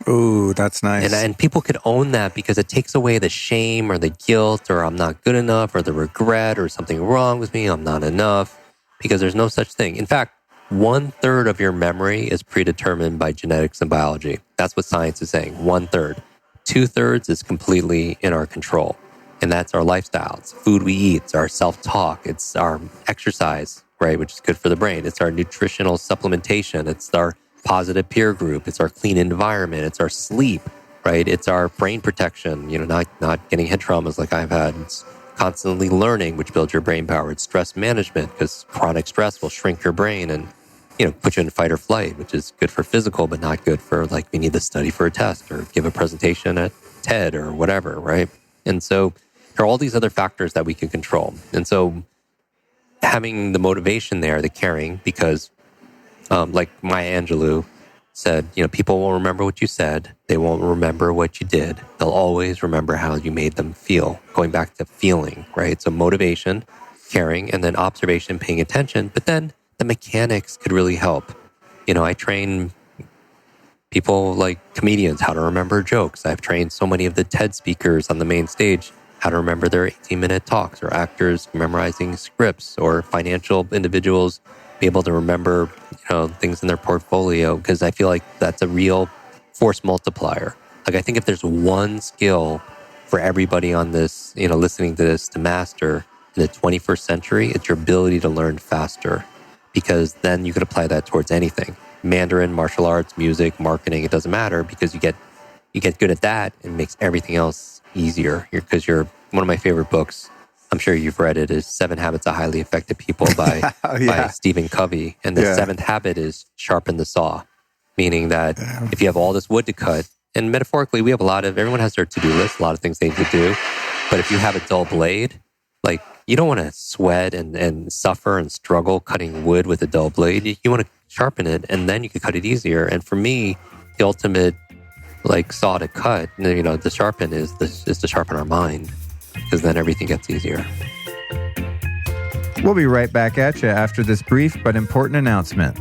B: Ooh, that's nice.
C: And people could own that because it takes away the shame or the guilt or I'm not good enough or the regret or something wrong with me, I'm not enough, because there's no such thing. In fact, 1/3 of your memory is predetermined by genetics and biology. That's what science is saying, 1/3. 2/3 is completely in our control. And that's our lifestyle. It's food we eat, it's our self-talk, it's our exercise, right, which is good for the brain. It's our nutritional supplementation. It's our positive peer group. It's our clean environment. It's our sleep, right? It's our brain protection, not getting head traumas like I've had. It's constantly learning, which builds your brain power. It's stress management because chronic stress will shrink your brain and, put you in fight or flight, which is good for physical, but not good for like we need to study for a test or give a presentation at TED or whatever, right? And so there are all these other factors that we can control. And so having the motivation there, the caring, because like Maya Angelou said, people won't remember what you said. They won't remember what you did. They'll always remember how you made them feel. Going back to feeling, right? So motivation, caring, and then observation, paying attention. But then the mechanics could really help. I train people like comedians how to remember jokes. I've trained so many of the TED speakers on the main stage how to remember their 18-minute talks, or actors memorizing scripts, or financial individuals be able to remember, things in their portfolio, because I feel like that's a real force multiplier. Like, I think if there's one skill for everybody on this, listening to this to master in the 21st century, it's your ability to learn faster, because then you could apply that towards anything. Mandarin, martial arts, music, marketing, it doesn't matter, because you get good at that and it makes everything else easier. Because you're one of my favorite books, I'm sure you've read it, is 7 Habits of Highly Effective People by Stephen Covey. And the 7th habit is sharpen the saw, meaning that if you have all this wood to cut, and metaphorically, we have everyone has their to-do list, a lot of things they need to do. But if you have a dull blade, like, you don't want to sweat and suffer and struggle cutting wood with a dull blade. You want to sharpen it, and then you can cut it easier. And for me, the ultimate saw to cut, to sharpen is to sharpen our mind, because then everything gets easier.
B: We'll be right back at you after this brief but important announcement.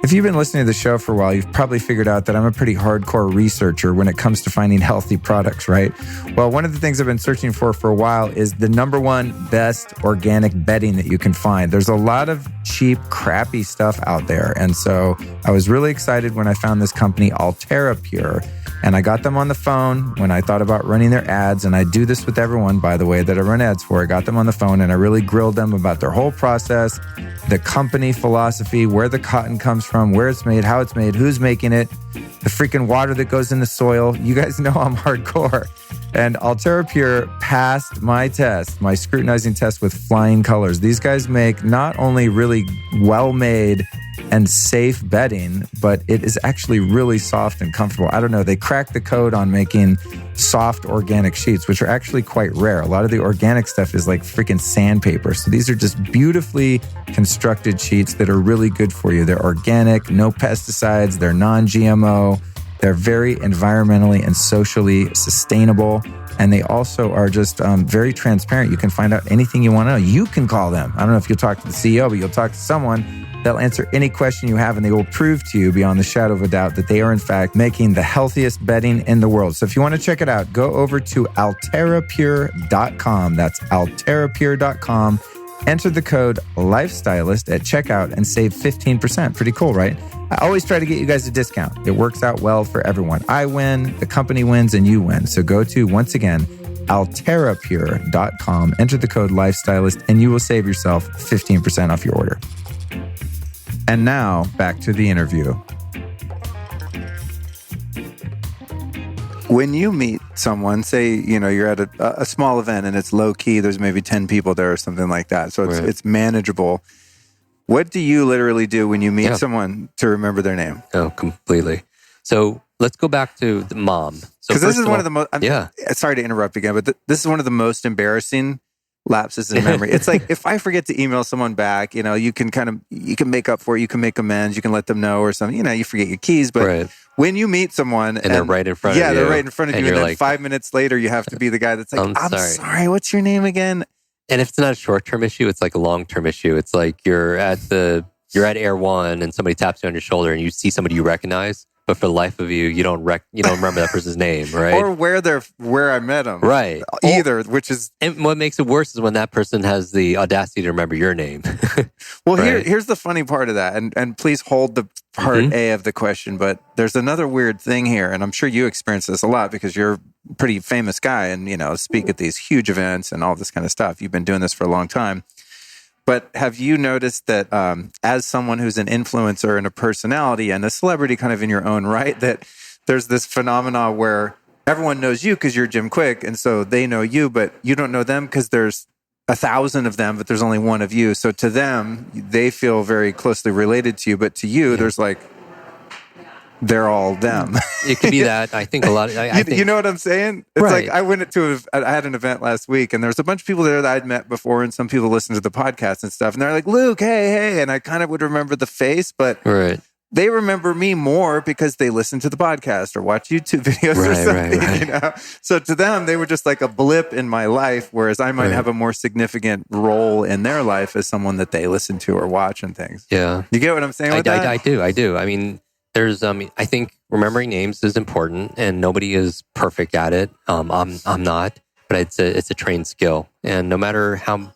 B: If you've been listening to the show for a while, you've probably figured out that I'm a pretty hardcore researcher when it comes to finding healthy products, right? Well, one of the things I've been searching for a while is the #1 best organic bedding that you can find. There's a lot of cheap, crappy stuff out there. And so I was really excited when I found this company, Altera Pure. And I got them on the phone when I thought about running their ads. And I do this with everyone, by the way, that I run ads for. I got them on the phone and I really grilled them about their whole process, the company philosophy, where the cotton comes from, where it's made, how it's made, who's making it, the freaking water that goes in the soil. You guys know I'm hardcore. And Altera Pure passed my test, my scrutinizing test with flying colors. These guys make not only really well-made and safe bedding, but it is actually really soft and comfortable. I don't know, they cracked the code on making soft organic sheets, which are actually quite rare. A lot of the organic stuff is like freaking sandpaper. So these are just beautifully constructed sheets that are really good for you. They're organic, no pesticides, they're non-GMO, they're very environmentally and socially sustainable. And they also are just very transparent. You can find out anything you want to know. You can call them. I don't know if you'll talk to the CEO, but you'll talk to someone. They'll answer any question you have, and they will prove to you beyond the shadow of a doubt that they are, in fact, making the healthiest bedding in the world. So if you want to check it out, go over to alterapure.com. That's alterapure.com. Enter the code LIFESTYLIST at checkout and save 15%. Pretty cool, right? I always try to get you guys a discount. It works out well for everyone. I win, the company wins, and you win. So go to, once again, alterapure.com. Enter the code LIFESTYLIST, and you will save yourself 15% off your order. And now, back to the interview. When you meet someone, say, you're at a small event and it's low key, there's maybe 10 people there or something like that. So it's manageable. What do you literally do when you meet someone to remember their name?
C: Oh, completely. So let's go back to the mom.
B: Because this is one of the most, sorry to interrupt again, but this is one of the most embarrassing lapses in memory. It's like, if I forget to email someone back, you can make up for it, you can make amends, you can let them know or something, you forget your keys, but when you meet someone
C: and they're right in front of you.
B: Yeah, they're right in front of you. And then 5 minutes later, you have to be the guy that's like, I'm sorry, what's your name again?
C: And if it's not a short-term issue, it's like a long-term issue. It's like you're at Air One and somebody taps you on your shoulder and you see somebody you recognize, but for the life of you, you don't remember that person's name, right?
B: Or where I met them,
C: right?
B: Either, which is,
C: and what makes it worse is when that person has the audacity to remember your name.
B: Well, here's the funny part of that, and please hold the part A of the question. But there's another weird thing here, and I'm sure you experience this a lot because you're a pretty famous guy, and speak at these huge events and all this kind of stuff. You've been doing this for a long time. But have you noticed that as someone who's an influencer and a personality and a celebrity kind of in your own right, that there's this phenomena where everyone knows you because you're Jim Kwik, and so they know you, but you don't know them because there's 1,000 of them, but there's only one of you. So to them, they feel very closely related to you, but to you, there's like, they're all them.
C: It could be that. I think a lot. I think,
B: you know what I'm saying? It's like I had an event last week, and there was a bunch of people there that I'd met before, and some people listened to the podcast and stuff, and they're like, "Luke, hey," and I kind of would remember the face, but they remember me more because they listen to the podcast or watch YouTube videos or something. So to them, they were just like a blip in my life, whereas I might have a more significant role in their life as someone that they listen to or watch and things.
C: Yeah,
B: you get what I'm saying?
C: I do. I mean. There's, I think remembering names is important, and nobody is perfect at it. I'm not, but it's a trained skill. And no matter how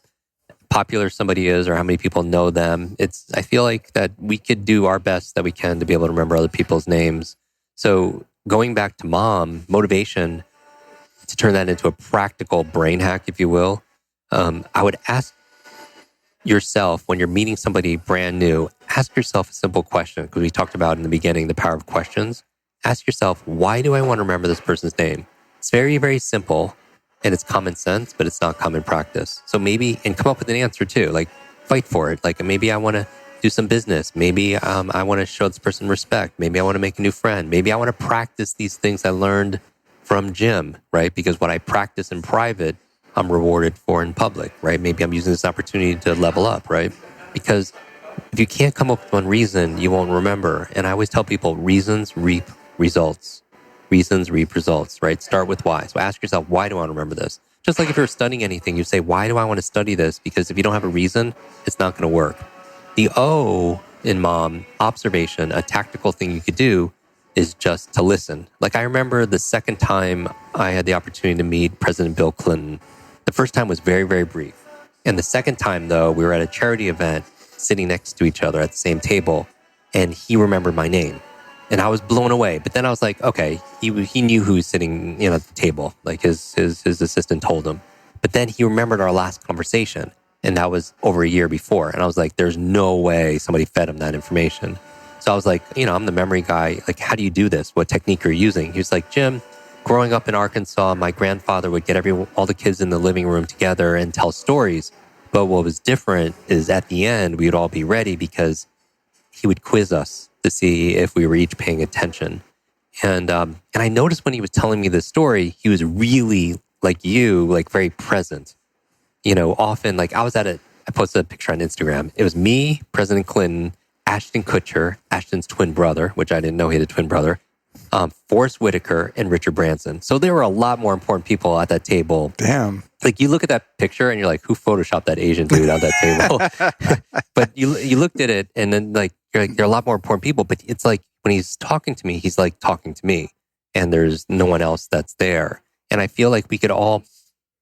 C: popular somebody is or how many people know them, I feel like that we could do our best that we can to be able to remember other people's names. So going back to mom, motivation, to turn that into a practical brain hack, if you will, I would ask yourself when you're meeting somebody brand new, ask yourself a simple question, because we talked about in the beginning the power of questions. Ask yourself, why do I want to remember this person's name? It's very, very simple and it's common sense, but it's not common practice. So and come up with an answer too, like fight for it. Like maybe I want to do some business. Maybe I want to show this person respect. Maybe I want to make a new friend. Maybe I want to practice these things I learned from Jim, right? Because what I practice in private, I'm rewarded for in public, right? Maybe I'm using this opportunity to level up, right? Because if you can't come up with one reason, you won't remember. And I always tell people, reasons reap results. Reasons reap results, right? Start with why. So ask yourself, why do I want to remember this? Just like if you're studying anything, you say, why do I want to study this? Because if you don't have a reason, it's not going to work. The O in mom, observation, a tactical thing you could do is just to listen. Like I remember the second time I had the opportunity to meet President Bill Clinton. The first time was very, very brief. And the second time, though, we were at a charity event sitting next to each other at the same table, and he remembered my name. And I was blown away. But then I was like, okay, he knew who was sitting, at the table. Like his assistant told him. But then he remembered our last conversation. And that was over a year before. And I was like, there's no way somebody fed him that information. So I was like, I'm the memory guy. Like, how do you do this? What technique are you using? He was like, Jim, growing up in Arkansas, my grandfather would get all the kids in the living room together and tell stories. But what was different is at the end, we would all be ready because he would quiz us to see if we were each paying attention. And I noticed when he was telling me this story, he was really like you, like very present. Often like I posted a picture on Instagram. It was me, President Clinton, Ashton Kutcher, Ashton's twin brother, which I didn't know he had a twin brother, Forrest Whitaker, and Richard Branson. So there were a lot more important people at that table.
B: Damn.
C: Like you look at that picture and you're like, who photoshopped that Asian dude on that table? But you looked at it and then like, you're like, there are a lot more important people. But it's like when he's talking to me, he's like talking to me and there's no one else that's there. And I feel like we could all,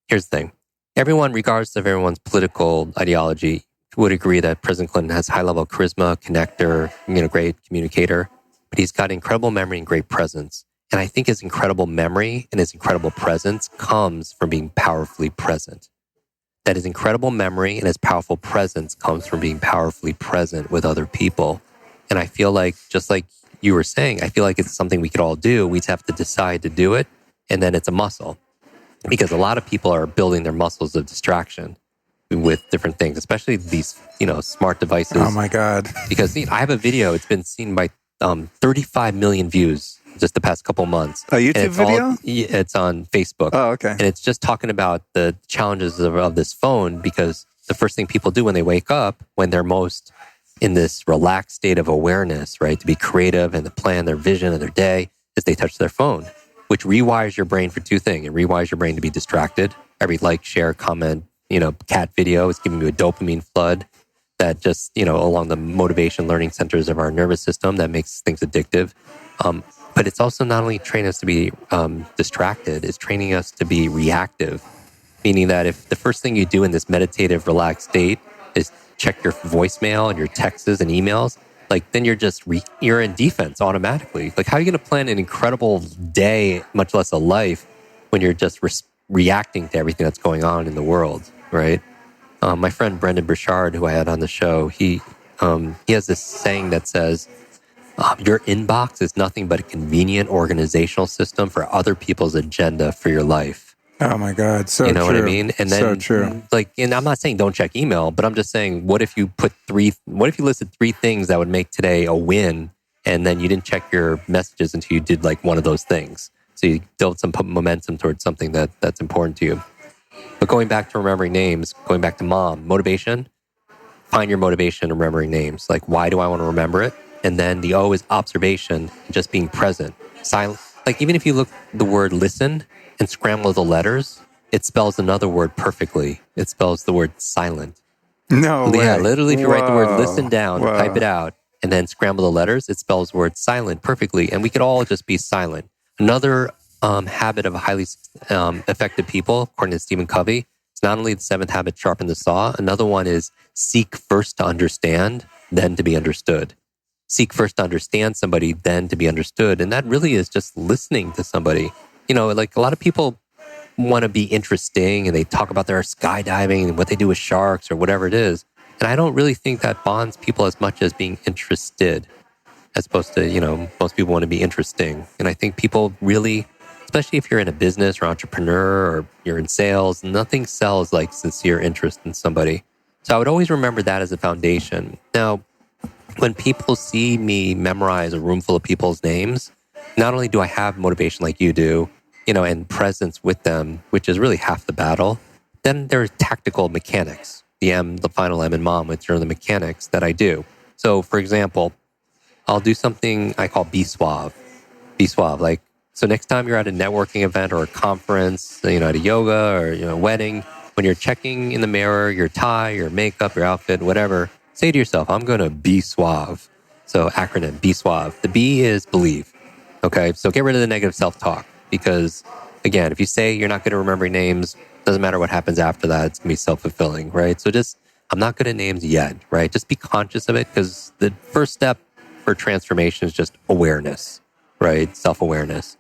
C: here's the thing. Everyone, regardless of everyone's political ideology, would agree that President Clinton has high level charisma, connector, great communicator, but he's got incredible memory and great presence. And I think his incredible memory and his incredible presence comes from being powerfully present. That his incredible memory and his powerful presence comes from being powerfully present with other people. And I feel like, just like you were saying, I feel like it's something we could all do. We just have to decide to do it. And then it's a muscle. Because a lot of people are building their muscles of distraction with different things, especially these, smart devices.
B: Oh my God.
C: Because I have a video, it's been seen by 35 million views just the past couple months.
B: A YouTube video?
C: It's on Facebook.
B: Oh, okay.
C: And it's just talking about the challenges of this phone, because the first thing people do when they wake up, when they're most in this relaxed state of awareness, right, to be creative and to plan their vision of their day, is they touch their phone, which rewires your brain for two things. It rewires your brain to be distracted. Every like, share, comment, cat video is giving you a dopamine flood that just, along the motivation learning centers of our nervous system that makes things addictive. But it's also not only training us to be distracted, it's training us to be reactive. Meaning that if the first thing you do in this meditative, relaxed state is check your voicemail and your texts and emails, like then you're in defense automatically. Like how are you going to plan an incredible day, much less a life, when you're just reacting to everything that's going on in the world, right? My friend Brendan Burchard, who I had on the show, he has this saying that says, your inbox is nothing but a convenient organizational system for other people's agenda for your life.
B: Oh my God. So
C: you know
B: true.
C: what I mean? And then,
B: so true.
C: And I'm not saying don't check email, but I'm just saying, what if you listed 3 things that would make today a win, and then you didn't check your messages until you did like one of those things? So you build some momentum towards something that's important to you. But going back to remembering names, going back to mom, motivation, find your motivation in remembering names. Like, why do I want to remember it? And then the O is observation, just being present. Silent. Like even if you look the word listen and scramble the letters, it spells another word perfectly. It spells the word silent.
B: No way.
C: Yeah, literally if you write the word listen down, type it out, and then scramble the letters, it spells the word silent perfectly. And we could all just be silent. Another habit of highly effective people, according to Stephen Covey, is not only the 7th habit, sharpen the saw. Another one is seek first to understand, then to be understood. Seek first to understand somebody, then to be understood. And that really is just listening to somebody. Like a lot of people want to be interesting and they talk about their skydiving and what they do with sharks or whatever it is. And I don't really think that bonds people as much as being interested, as opposed to, most people want to be interesting. And I think people really, especially if you're in a business or entrepreneur or you're in sales, nothing sells like sincere interest in somebody. So I would always remember that as a foundation. Now, when people see me memorize a room full of people's names, not only do I have motivation like you do, and presence with them, which is really half the battle, then there's tactical mechanics. The final M in mom, which are the mechanics that I do. So, for example, I'll do something I call Be Suave. Be Suave. So next time you're at a networking event or a conference, at a yoga or a wedding, when you're checking in the mirror, your tie, your makeup, your outfit, whatever, say to yourself, I'm going to be suave. So acronym, Be Suave. The B is believe. Okay, so get rid of the negative self-talk, because again, if you say you're not good at remembering names, doesn't matter what happens after that, it's going to be self-fulfilling, right? So I'm not good at names yet, right? Just be conscious of it, because the first for transformation is just awareness, right? Self-awareness.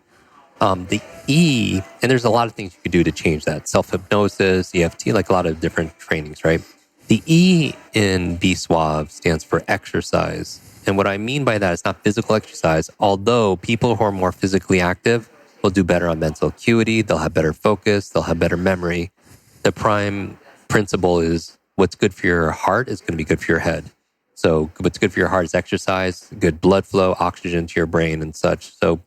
C: The E, and there's a lot of things you could do to change that. Self-hypnosis, EFT, like a lot of different trainings, right? The E in Be Suave stands for exercise. And what I mean by that is not physical exercise, although people who are more physically active will do better on mental acuity, they'll have better focus, they'll have better memory. The prime principle is what's good for your heart is going to be good for your head. So what's good for your heart is exercise, good blood flow, oxygen to your brain and such. So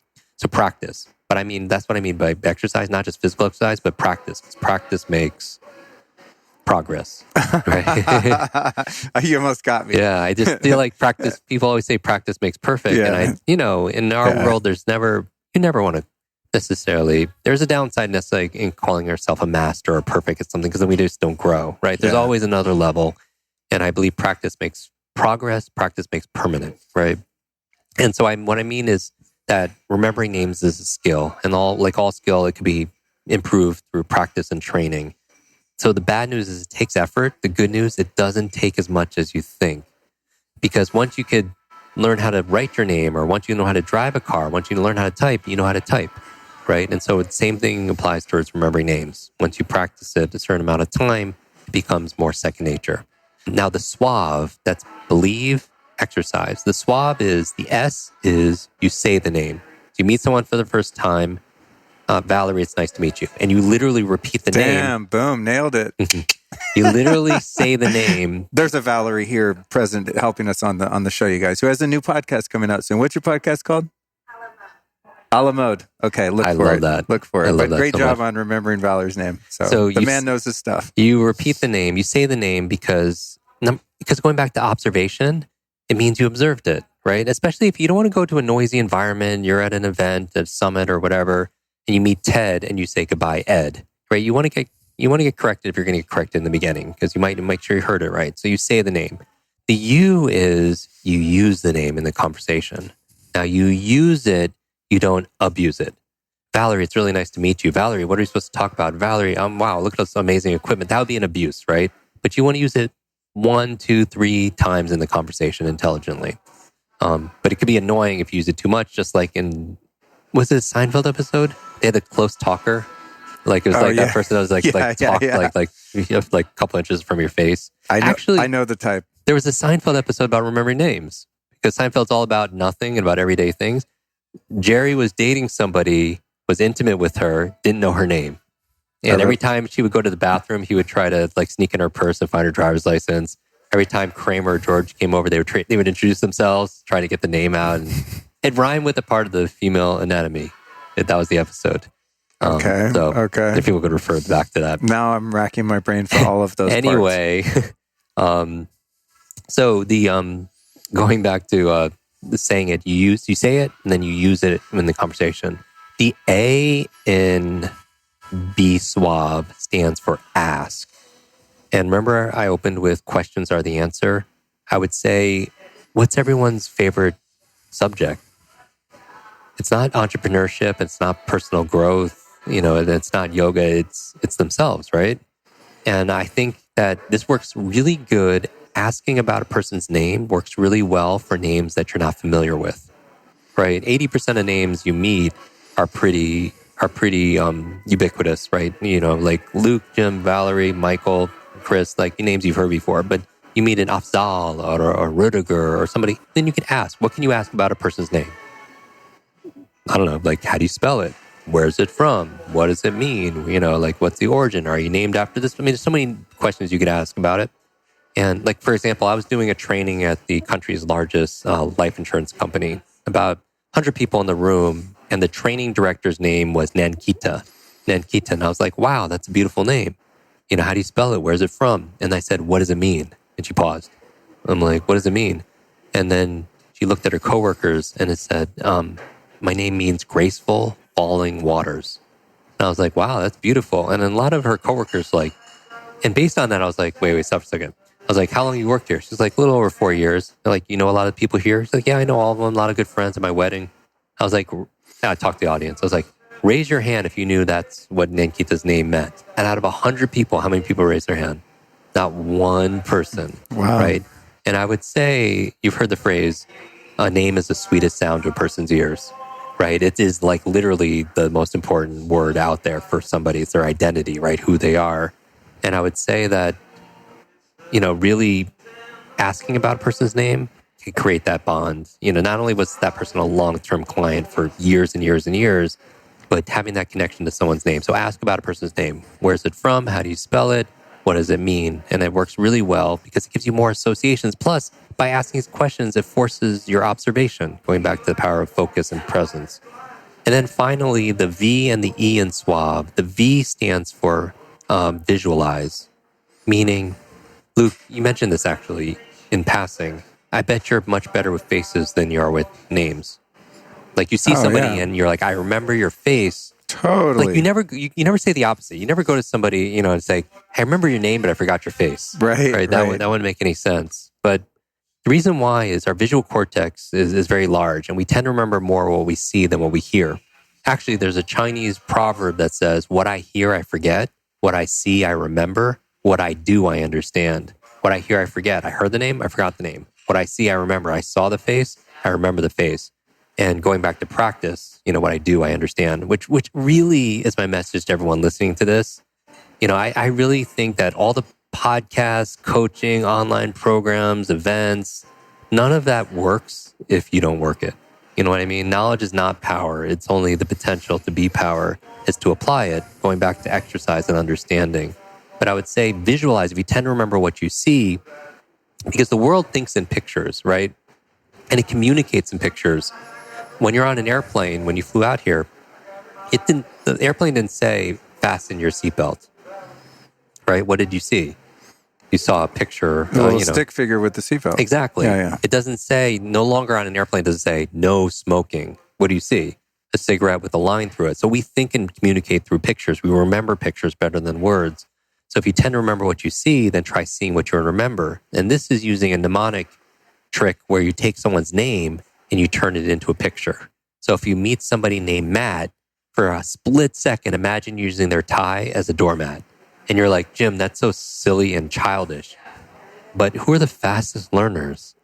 C: practice. But I mean, that's what I mean by exercise, not just physical exercise, but practice. Practice makes progress, right?
B: You almost got me.
C: Yeah, I just feel like practice, people always say practice makes perfect.
B: Yeah.
C: And in our world, you never want to necessarily, there's a downside necessarily in calling yourself a master or perfect at something, because then we just don't grow, right? There's always another level. And I believe practice makes progress, practice makes permanent, right? And so what I mean is that remembering names is a skill, and all skill, it could be improved through practice and training. So the bad news is it takes effort. The good news, it doesn't take as much as you think. Because once you could learn how to write your name, or once you know how to drive a car, once you learn how to type, you know how to type, right? And so the same thing applies towards remembering names. Once you practice it a certain amount of time, it becomes more second nature. Now the suave, that's believe, exercise. The suave is, the S is you say the name. So you meet someone for the first time, Valerie, it's nice to meet you. And you literally repeat the name.
B: Damn, boom, nailed it.
C: You literally say the name.
B: There's a Valerie here present helping us on the show, you guys, who has a new podcast coming out soon. What's your podcast called? A la mode. Okay, look for it.
C: I love that.
B: Look for it.
C: I love
B: But
C: that
B: great
C: so
B: job
C: much.
B: on remembering Valerie's name. So the man knows his stuff.
C: You repeat the name. You say the name because going back to observation, it means you observed it, right? Especially if you don't want to go to a noisy environment, you're at an event, a summit or whatever, and you meet Ted and you say goodbye, Ed, right? You want to get corrected if you're going to get corrected in the beginning, because you might make sure you heard it right. So you say the name. The U is you use the name in the conversation. Now you use it, you don't abuse it. Valerie, it's really nice to meet you. Valerie, what are you supposed to talk about? Valerie, wow, look at this amazing equipment. That would be an abuse, right? But you want to use it 1, 2, 3 times in the conversation intelligently. But it could be annoying if you use it too much, just like was it a Seinfeld episode? They had a close talker. Like it was that person that was like a couple inches from your face.
B: I know the type.
C: There was a Seinfeld episode about remembering names, because Seinfeld's all about nothing and about everyday things. Jerry was dating somebody, was intimate with her, didn't know her name. And every time she would go to the bathroom, he would try to sneak in her purse and find her driver's license. Every time Kramer or George came over, they would introduce themselves, try to get the name out. And it rhymed with a part of the female anatomy. That was the episode.
B: Okay.
C: If people could refer back to that.
B: Now I'm racking my brain for all of those
C: anyway, so the going back to the saying it, you say it, and then you use it in the conversation. The A in Be Suave stands for ask. And remember, I opened with questions are the answer. I would say, what's everyone's favorite subject? It's not entrepreneurship. It's not personal growth. It's not yoga. It's themselves, right? And I think that this works really good. Asking about a person's name works really well for names that you're not familiar with, right? 80% of names you meet are pretty ubiquitous, right? Like Luke, Jim, Valerie, Michael, Chris, like names you've heard before. But you meet an Afzal or Rudiger or somebody, then you can ask, what can you ask about a person's name? I don't know, like, how do you spell it? Where's it from? What does it mean? What's the origin? Are you named after this? I mean, there's so many questions you could ask about it. And for example, I was doing a training at the country's largest life insurance company, about 100 people in the room, and the training director's name was Nankita. And I was like, wow, that's a beautiful name. How do you spell it? Where's it from? And I said, what does it mean? And she paused. I'm like, what does it mean? And then she looked at her coworkers and it said, my name means graceful falling waters. And I was like, wow, that's beautiful. And then a lot of her coworkers and based on that, I was like, wait, stop for a second. I was like, how long you worked here? She's like, a little over 4 years. They're like, you know a lot of people here? She's like, yeah, I know all of them. A lot of good friends at my wedding. I was like, I talked to the audience. I was like, raise your hand if you knew that's what Nankita's name meant. And out of 100 people, how many people raised their hand? Not one person.
B: Wow.
C: Right? And I would say, you've heard the phrase, a name is the sweetest sound to a person's ears, right? It is like literally the most important word out there for somebody. It's their identity, right? Who they are. And I would say that, really asking about a person's name can create that bond. Not only was that person a long-term client for years and years and years, but having that connection to someone's name. So ask about a person's name. Where's it from? How do you spell it? What does it mean? And it works really well because it gives you more associations. Plus, by asking these questions, it forces your observation, going back to the power of focus and presence. And then finally, the V and the E in Suave. The V stands for visualize, meaning, Luke, you mentioned this actually in passing. I bet you're much better with faces than you are with names. Like you see somebody and you're like, I remember your face.
B: Totally.
C: Like you never say the opposite. You never go to somebody, and say, hey, I remember your name, but I forgot your face.
B: Right.
C: That wouldn't make any sense. But the reason why is our visual cortex is very large, and we tend to remember more what we see than what we hear. Actually, there's a Chinese proverb that says, what I hear, I forget. What I see, I remember. What I do, I understand. What I hear, I forget. I heard the name, I forgot the name. What I see, I remember. I saw the face, I remember the face. And going back to practice, what I do, I understand, which really is my message to everyone listening to this. I really think that all the podcasts, coaching, online programs, events, none of that works if you don't work it. You know what I mean? Knowledge is not power. It's only the potential to be power is to apply it, going back to exercise and understanding. But I would say visualize. If you tend to remember what you see, because the world thinks in pictures, right? And it communicates in pictures. When you're on an airplane, when you flew out here, the airplane didn't say, fasten your seatbelt, right? What did you see? You saw a picture.
B: A little stick figure with the seatbelt.
C: Exactly.
B: Yeah.
C: It doesn't say, no longer on an airplane does it say, no smoking. What do you see? A cigarette with a line through it. So we think and communicate through pictures. We remember pictures better than words. So if you tend to remember what you see, then try seeing what you remember. And this is using a mnemonic trick where you take someone's name and you turn it into a picture. So if you meet somebody named Matt, for a split second, imagine using their tie as a doormat. And you're like, Jim, that's so silly and childish. But who are the fastest learners?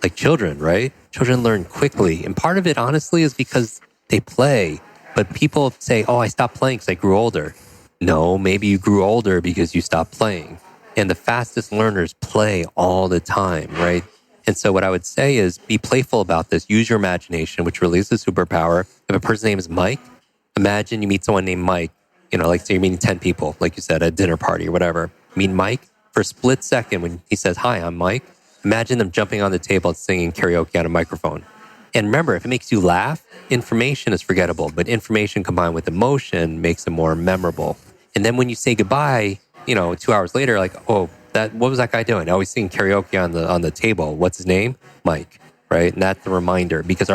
C: Like children, right? Children learn quickly. And part of it, honestly, is because they play. But people say, oh, I stopped playing because I grew older. No, maybe you grew older because you stopped playing. And the fastest learners play all the time, right? And so what I would say is be playful about this. Use your imagination, which really is a superpower. If a person's name is Mike, imagine you meet someone named Mike. Like say you're meeting 10 people, like you said, at a dinner party or whatever. Meet Mike. For a split second, when he says, hi, I'm Mike, imagine them jumping on the table and singing karaoke on a microphone. And remember, if it makes you laugh, information is forgettable, but information combined with emotion makes it more memorable. And then when you say goodbye, 2 hours later, like, oh, what was that guy doing? Oh, he's singing karaoke on the table. What's his name? Mike, right? And that's the reminder because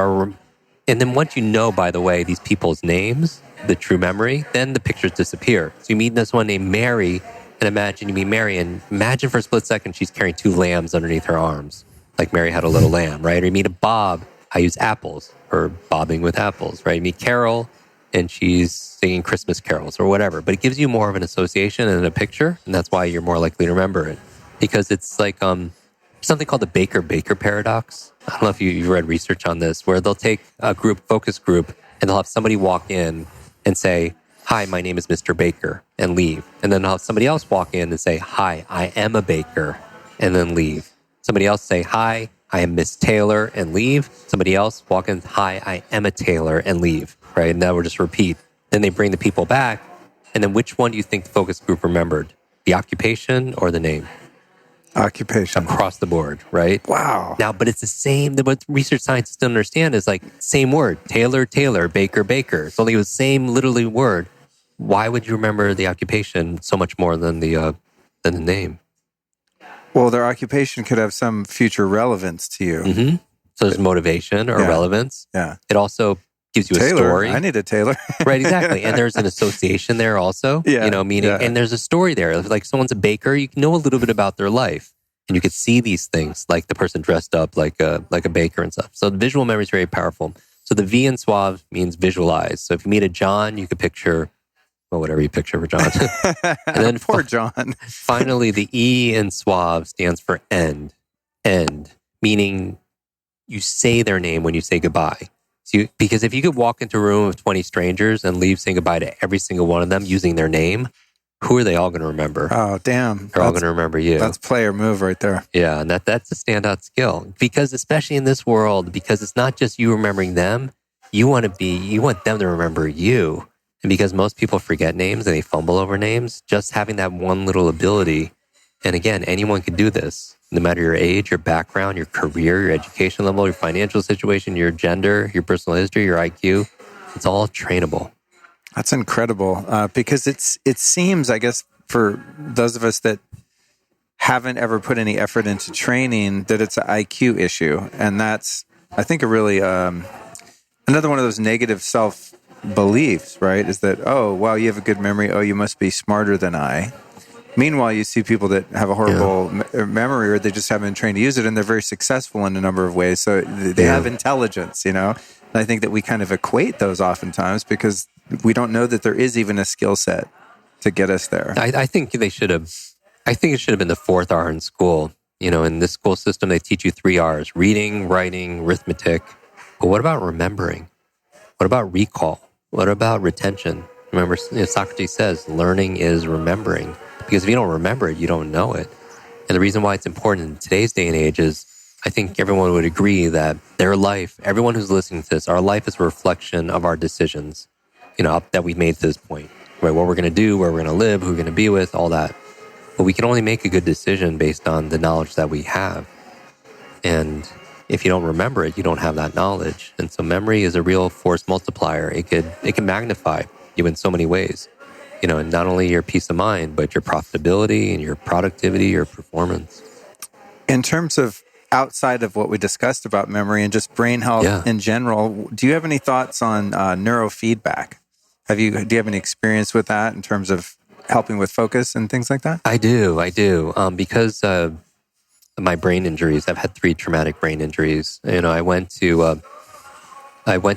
C: and then once you know, by the way, these people's names, the true memory, then the pictures disappear. So you meet this one named Mary, and imagine you meet Mary, and imagine for a split second she's carrying 2 lambs underneath her arms. Like Mary had a little lamb, right? Or you meet a Bob, I use apples, or bobbing with apples, right? You meet Carol, and she's singing Christmas carols or whatever. But it gives you more of an association and a picture, and that's why you're more likely to remember it. Because it's like something called the Baker-Baker paradox. I don't know if you've read research on this, where they'll take a focus group, and they'll have somebody walk in and say, hi, my name is Mr. Baker, and leave. And then they'll have somebody else walk in and say, hi, I am a baker, and then leave. Somebody else say, hi, I am Miss Taylor, and leave. Somebody else walk in, hi, I am a tailor, and leave. Right? And that will just repeat. Then they bring the people back. And then which one do you think the focus group remembered? The occupation or the name?
B: Occupation.
C: Across the board, right?
B: Wow.
C: Now, but it's the same. What research scientists don't understand is like same word. Tailor, tailor, baker, baker. It's only the same literally word. Why would you remember the occupation so much more than the name?
B: Well, their occupation could have some future relevance to you.
C: Mm-hmm. So there's motivation or relevance.
B: Yeah.
C: It also gives you
B: tailor,
C: a story.
B: I need a tailor.
C: Right, exactly. And there's an association there also. Meaning, and there's a story there. Like someone's a baker, you can know a little bit about their life. And you could see these things, like the person dressed up like a baker and stuff. So the visual memory is very powerful. So the V in Suave means visualize. So if you meet a John, you could picture, whatever you picture for John. And then
B: poor John.
C: Finally, the E in Suave stands for end, meaning you say their name when you say goodbye. Because if you could walk into a room of 20 strangers and leave saying goodbye to every single one of them using their name, who are they all going to remember?
B: Oh, damn.
C: They're all going to remember you.
B: That's player move right there.
C: Yeah, and that's a standout skill. Because especially in this world, because it's not just you remembering them, you want them to remember you. And because most people forget names and they fumble over names, just having that one little ability, and again, anyone can do this, no matter your age, your background, your career, your education level, your financial situation, your gender, your personal history, your IQ, it's all trainable.
B: That's incredible because it seems, I guess, for those of us that haven't ever put any effort into training, that it's an IQ issue. And that's, I think, a really, another one of those negative self-beliefs, right? Is that, oh, wow, you have a good memory. Oh, you must be smarter than I. Meanwhile, you see people that have a horrible memory, or they just haven't been trained to use it, and they're very successful in a number of ways. So they have intelligence, And I think that we kind of equate those oftentimes because we don't know that there is even a skill set to get us there.
C: I think they should have. I think it should have been the fourth R in school. In this school system, they teach you 3 R's: reading, writing, arithmetic. But what about remembering? What about recall? What about retention? Remember, Socrates says, learning is remembering. Because if you don't remember it, you don't know it. And the reason why it's important in today's day and age is, I think everyone would agree that their life, everyone who's listening to this, our life is a reflection of our decisions, that we've made to this point. Right? What we're going to do, where we're going to live, who we're going to be with, all that. But we can only make a good decision based on the knowledge that we have. And if you don't remember it, you don't have that knowledge. And so memory is a real force multiplier. It can magnify you in so many ways. And not only your peace of mind, but your profitability and your productivity, your performance.
B: In terms of outside of what we discussed about memory and just brain health in general, do you have any thoughts on neurofeedback? Do you have any experience with that in terms of helping with focus and things like that?
C: I do. Because my brain injuries, I've had 3 traumatic brain injuries. I went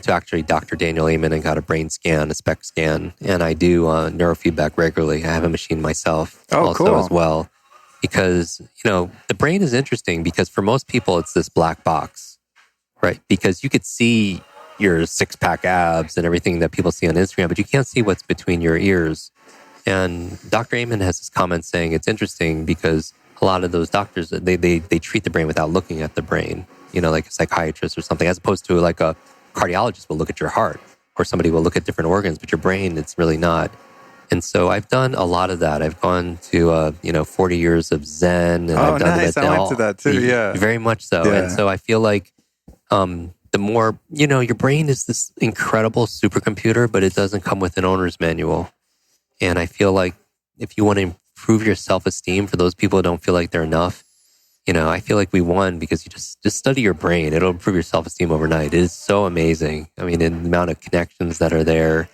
C: to actually Dr. Daniel Amen and got a brain scan, a SPECT scan, and I do neurofeedback regularly. I have a machine myself as well. Because, the brain is interesting because for most people, it's this black box, right? Because you could see your 6-pack abs and everything that people see on Instagram, but you can't see what's between your ears. And Dr. Amen has this comment saying it's interesting because a lot of those doctors, they treat the brain without looking at the brain, like a psychiatrist or something, as opposed to like a cardiologist will look at your heart, or somebody will look at different organs, but your brain, it's really not. And so I've done a lot of that. I've gone to 40 years of Zen, and I've done
B: nice. I went to that too. Yeah,
C: very much so. Yeah. And so I feel like the more your brain is this incredible supercomputer, but it doesn't come with an owner's manual. And I feel like if you want to improve your self-esteem for those people who don't feel like they're enough, I feel like we won because you just study your brain. It'll improve your self-esteem overnight. It is so amazing. I mean, the amount of connections that are there,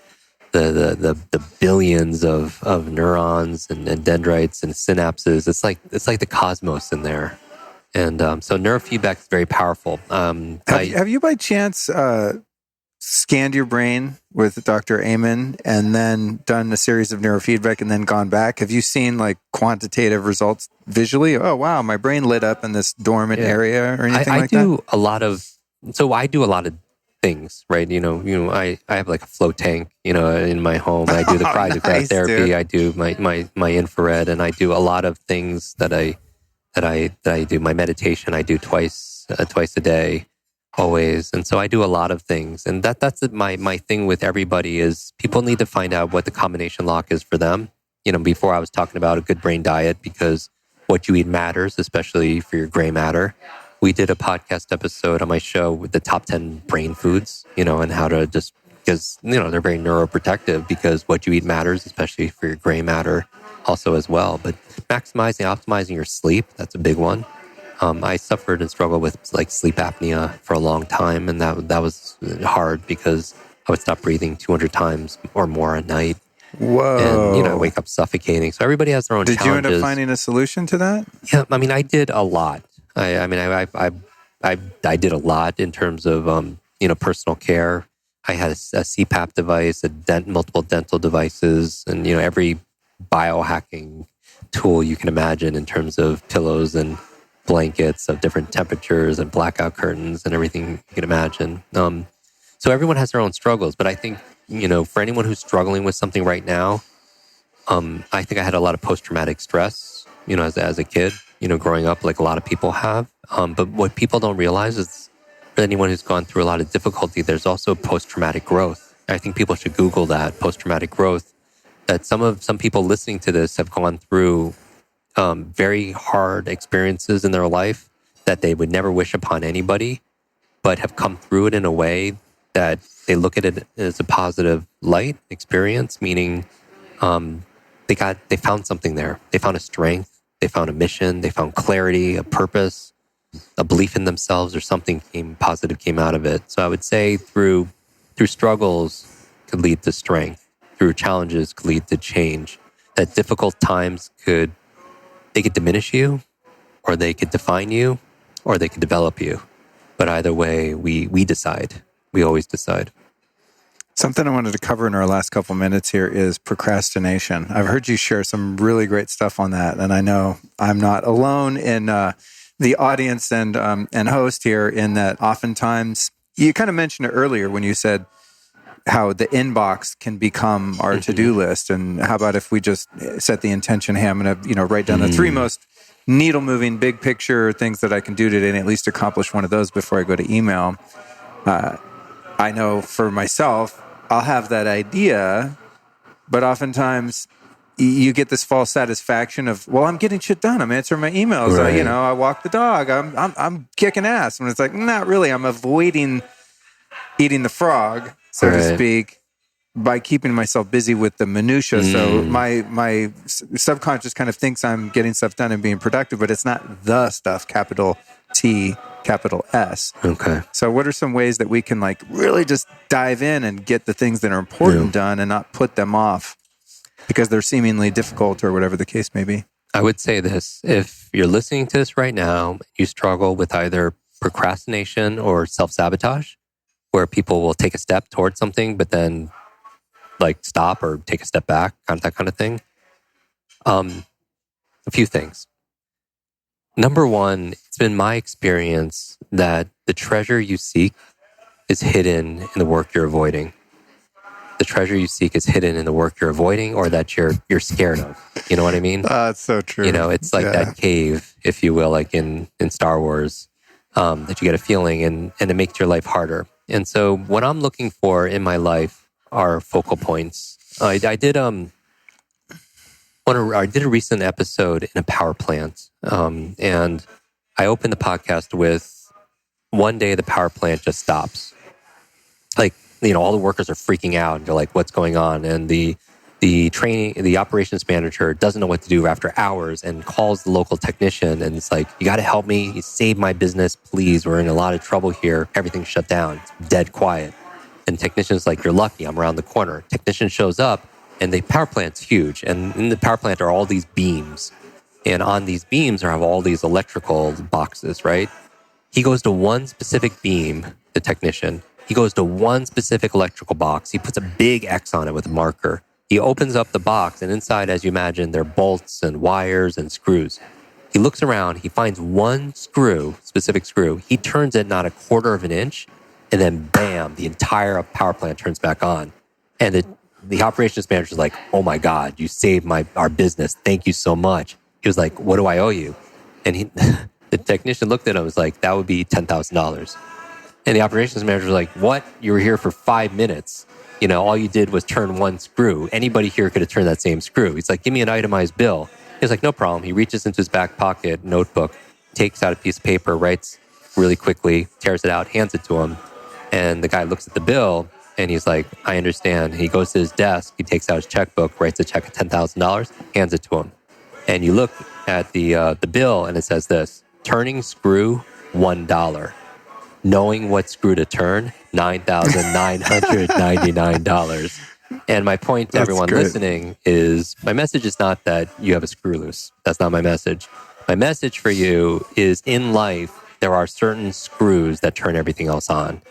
C: the billions of neurons and dendrites and synapses. It's like the cosmos in there. And so neurofeedback is very powerful.
B: Have you by chance scanned your brain with Dr. Amen and then done a series of neurofeedback and then gone back? Have you seen like quantitative results visually? Oh, wow, my brain lit up in this dormant area or anything like that? I do
C: a lot of things, right? I have like a float tank, in my home. I do the cryotherapy.
B: Dude.
C: I do my infrared, and I do a lot of things that I do. My meditation, I do twice a day. Always. And so I do a lot of things. And that's my thing with everybody is people need to find out what the combination lock is for them. Before I was talking about a good brain diet because what you eat matters, especially for your gray matter. We did a podcast episode on my show with the top 10 brain foods, and how to just, because, they're very neuroprotective because what you eat matters, especially for your gray matter also as well. But optimizing your sleep, that's a big one. I suffered and struggled with like sleep apnea for a long time, and that was hard because I would stop breathing 200 times or more a night.
B: Whoa!
C: And I wake up suffocating. So everybody has their own challenges.
B: Did you end up finding a solution to that?
C: Yeah, I mean, I did a lot. I did a lot in terms of personal care. I had a CPAP device, multiple dental devices, and every biohacking tool you can imagine in terms of pillows and blankets of different temperatures and blackout curtains and everything you can imagine. So everyone has their own struggles, but I think, for anyone who's struggling with something right now, I think I had a lot of post-traumatic stress, as a kid, growing up, like a lot of people have. But what people don't realize is, for anyone who's gone through a lot of difficulty, there's also post-traumatic growth. I think people should Google that, post-traumatic growth, that some people listening to this have gone through very hard experiences in their life that they would never wish upon anybody, but have come through it in a way that they look at it as a positive light experience, meaning they found something there. They found a strength, they found a mission, they found clarity, a purpose, a belief in themselves, or something positive came out of it. So I would say through struggles could lead to strength, through challenges could lead to change, that difficult times could diminish you, or they could define you, or they could develop you. But either way, we decide. We always decide.
B: Something I wanted to cover in our last couple minutes here is procrastination. I've heard you share some really great stuff on that, and I know I'm not alone in the audience and host here in that oftentimes, you kind of mentioned it earlier when you said how the inbox can become our to-do list, and how about if we just set the intention, hey, I'm going to write down the three most needle-moving, big picture things that I can do today and at least accomplish one of those before I go to email. I know for myself, I'll have that idea, but oftentimes you get this false satisfaction of, well, I'm getting shit done. I'm answering my emails.
C: Right.
B: I walk the dog. I'm kicking ass. And it's like, not really. I'm avoiding eating the frog, so to speak, by keeping myself busy with the minutia. So my subconscious kind of thinks I'm getting stuff done and being productive, but it's not the stuff, capital T, capital S.
C: Okay.
B: So what are some ways that we can really just dive in and get the things that are important done and not put them off because they're seemingly difficult or whatever the case may be?
C: I would say this: if you're listening to this right now, you struggle with either procrastination or self-sabotage, where people will take a step towards something, but then stop or take a step back, that kind of thing. A few things. Number one, it's been my experience that the treasure you seek is hidden in the work you're avoiding. The treasure you seek is hidden in the work you're avoiding, or that you're scared of. You know what I mean?
B: It's so true.
C: It's like that cave, if you will, like in Star Wars, that you get a feeling and it makes your life harder. And so what I'm looking for in my life are focal points. I did a recent episode in a power plant, and I opened the podcast with, one day the power plant just stops. All the workers are freaking out, and they're like, what's going on? And the operations manager doesn't know what to do after hours and calls the local technician, and it's like, you got to help me. You save my business, please. We're in a lot of trouble here. Everything's shut down. It's dead quiet. And technician's like, you're lucky, I'm around the corner. Technician shows up, and the power plant's huge. And in the power plant are all these beams. And on these beams are all these electrical boxes, right? He goes to one specific beam, the technician. He goes to one specific electrical box. He puts a big X on it with a marker. He opens up the box, and inside, as you imagine, there are bolts and wires and screws. He looks around. He finds one specific screw. He turns it not a quarter of an inch, and then bam, the entire power plant turns back on. And the operations manager is like, oh my God, you saved our business. Thank you so much. He was like, what do I owe you? And the technician looked at him and was like, that would be $10,000. And the operations manager was like, what? You were here for 5 minutes. All you did was turn one screw. Anybody here could have turned that same screw. He's like, give me an itemized bill. He was like, no problem. He reaches into his back pocket, notebook, takes out a piece of paper, writes really quickly, tears it out, hands it to him. And the guy looks at the bill, and he's like, I understand. He goes to his desk, he takes out his checkbook, writes a check of $10,000, hands it to him. And you look at the bill, and it says this: turning screw, $1. Knowing what screw to turn, $9,999. And my point to everyone listening is, my message is not that you have a screw loose. That's not my message. My message for you is, in life, there are certain screws that turn everything else on.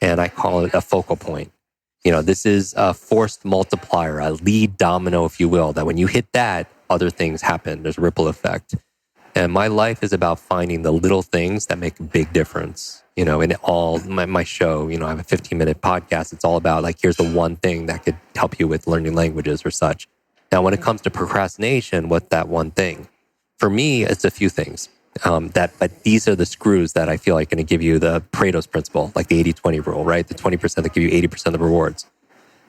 C: And I call it a focal point. This is a forced multiplier, a lead domino, if you will, that when you hit that, other things happen. There's a ripple effect. And my life is about finding the little things that make a big difference. In all my show, I have a 15-minute podcast. It's all about like, here's the one thing that could help you with learning languages or such. Now, when it comes to procrastination, what's that one thing? For me, it's a few things. But these are the screws that I feel like going to give you the Pareto's principle, like the 80-20 rule, right? The 20% that give you 80% of the rewards.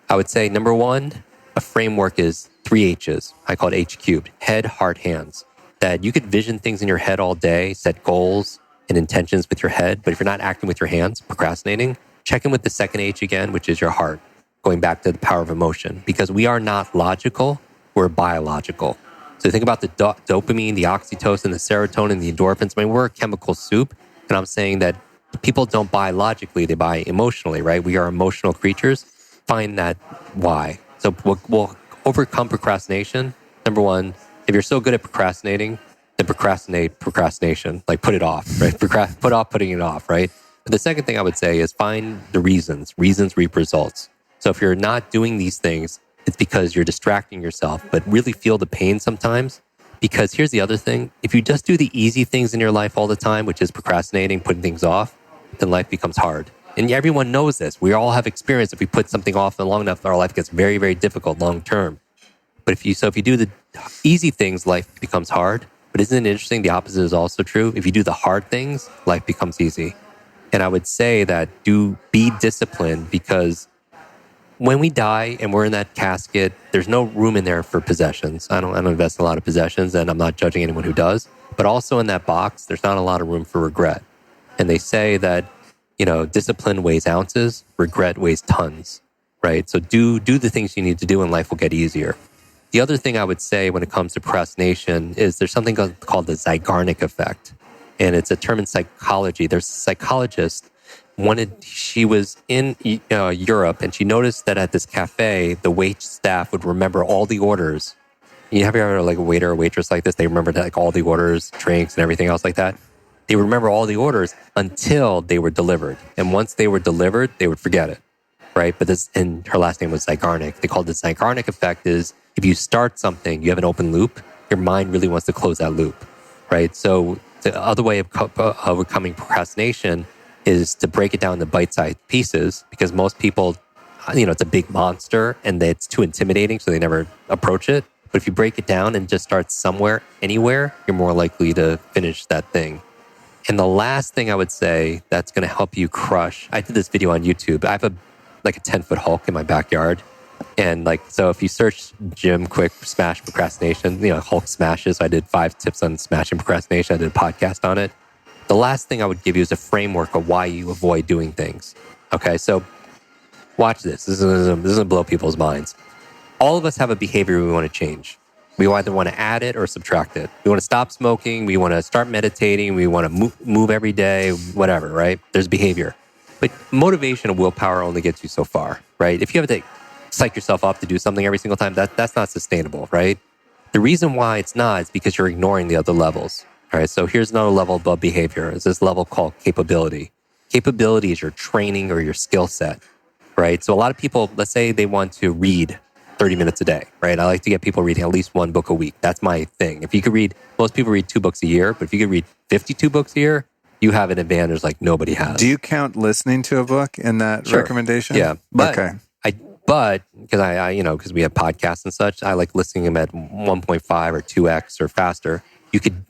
C: I would say number one, a framework is 3 H's. I call it H cubed, head, heart, hands. That you could vision things in your head all day, set goals and intentions with your head, but if you're not acting with your hands, procrastinating, check in with the second H again, which is your heart, going back to the power of emotion. Because we are not logical, we're biological. So think about the dopamine, the oxytocin, the serotonin, the endorphins. I mean, we're a chemical soup, and I'm saying that people don't buy logically, they buy emotionally, right? We are emotional creatures. Find that why. So we'll overcome procrastination. Number one, if you're so good at procrastinating, then procrastinate procrastination. Like put it off, right? Put off putting it off, right? But the second thing I would say is find the reasons. Reasons reap results. So if you're not doing these things, it's because you're distracting yourself, but really feel the pain sometimes. Because here's the other thing. If you just do the easy things in your life all the time, which is procrastinating, putting things off, then life becomes hard. And everyone knows this. We all have experience. If we put something off for long enough, our life gets very, very difficult long term. But if you do the easy things, life becomes hard. But isn't it interesting? The opposite is also true. If you do the hard things, life becomes easy. And I would say that be disciplined, because when we die and we're in that casket, there's no room in there for possessions. I don't invest in a lot of possessions, and I'm not judging anyone who does. But also in that box, there's not a lot of room for regret. And they say that, discipline weighs ounces, regret weighs tons, right? So do the things you need to do and life will get easier. The other thing I would say when it comes to procrastination is there's something called the Zeigarnik effect. And it's a term in psychology. There's a psychologist, she was in Europe, and she noticed that at this cafe, the wait staff would remember all the orders. Have you ever like a waiter or waitress like this? They remember like all the orders, drinks, and everything else like that. They would remember all the orders until they were delivered. And once they were delivered, they would forget it, right? And her last name was Zeigarnik. They called the Zeigarnik effect is if you start something, you have an open loop, your mind really wants to close that loop, right? So the other way of overcoming procrastination is to break it down into bite-sized pieces, because most people, it's a big monster and it's too intimidating, so they never approach it. But if you break it down and just start somewhere, anywhere, you're more likely to finish that thing. And the last thing I would say that's going to help you crush, I did this video on YouTube. I have a 10-foot Hulk in my backyard. And so if you search Jim Kwik smash procrastination, Hulk smashes. So I did 5 tips on smashing procrastination. I did a podcast on it. The last thing I would give you is a framework of why you avoid doing things. Okay, so watch this. This is going to blow people's minds. All of us have a behavior we want to change. We either want to add it or subtract it. We want to stop smoking. We want to start meditating. We want to move every day, whatever, right? There's behavior. But motivation and willpower only gets you so far, right? If you have to psych yourself up to do something every single time, that's not sustainable, right? The reason why it's not is because you're ignoring the other levels. All right, so here's another level above behavior. It's this level called capability. Capability is your training or your skill set, right? So a lot of people, let's say they want to read 30 minutes a day, right? I like to get people reading at least 1 book a week. That's my thing. If you could read, most people read 2 books a year, but if you could read 52 books a year, you have an advantage like nobody has.
B: Do you count listening to a book in that recommendation?
C: Yeah. But
B: okay.
C: Because we have podcasts and such, I like listening to them at 1.5 or 2x or faster. You could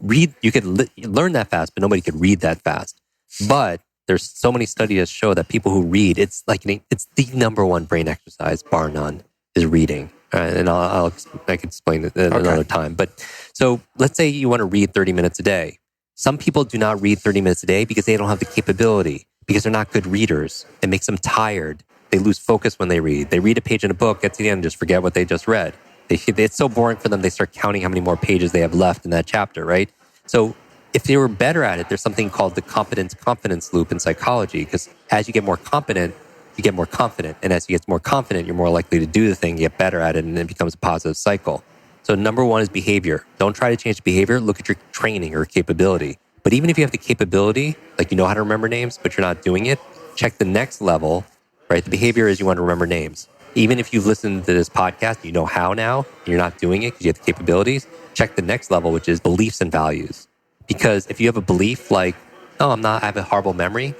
C: learn that fast, but nobody could read that fast. But there's so many studies that show that people who read, it's the number one brain exercise, bar none, is reading. And I can explain it another time. But so let's say you want to read 30 minutes a day. Some people do not read 30 minutes a day because they don't have the capability, because they're not good readers. It makes them tired. They lose focus when they read. They read a page in a book, get to the end, and just forget what they just read. It's so boring for them, they start counting how many more pages they have left in that chapter, right? So if they were better at it, there's something called the competence-confidence loop in psychology, because as you get more competent, you get more confident. And as you get more confident, you're more likely to do the thing, you get better at it, and it becomes a positive cycle. So number one is behavior. Don't try to change behavior. Look at your training or capability. But even if you have the capability, like you know how to remember names, but you're not doing it, check the next level, right? The behavior is you want to remember names. Even if you've listened to this podcast, you know how now, and you're not doing it because you have the capabilities, check the next level, which is beliefs and values. Because if you have a belief like, oh, I have a horrible memory,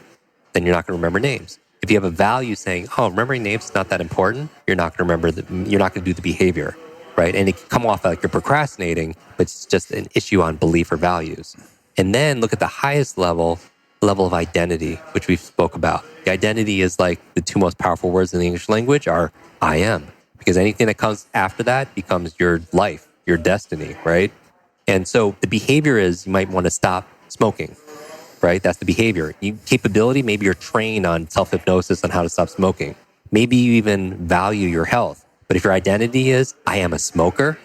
C: then you're not going to remember names. If you have a value saying, oh, remembering names is not that important, you're not going to you're not going to do the behavior, right? And it can come off like you're procrastinating, but it's just an issue on belief or values. And then look at the highest level of identity, which we've spoke about. The identity is like the two most powerful words in the English language are I am, because anything that comes after that becomes your life, your destiny, right? And so the behavior is you might want to stop smoking, right? That's the behavior. Capability, maybe you're trained on self-hypnosis on how to stop smoking. Maybe you even value your health. But if your identity is, I am a smoker,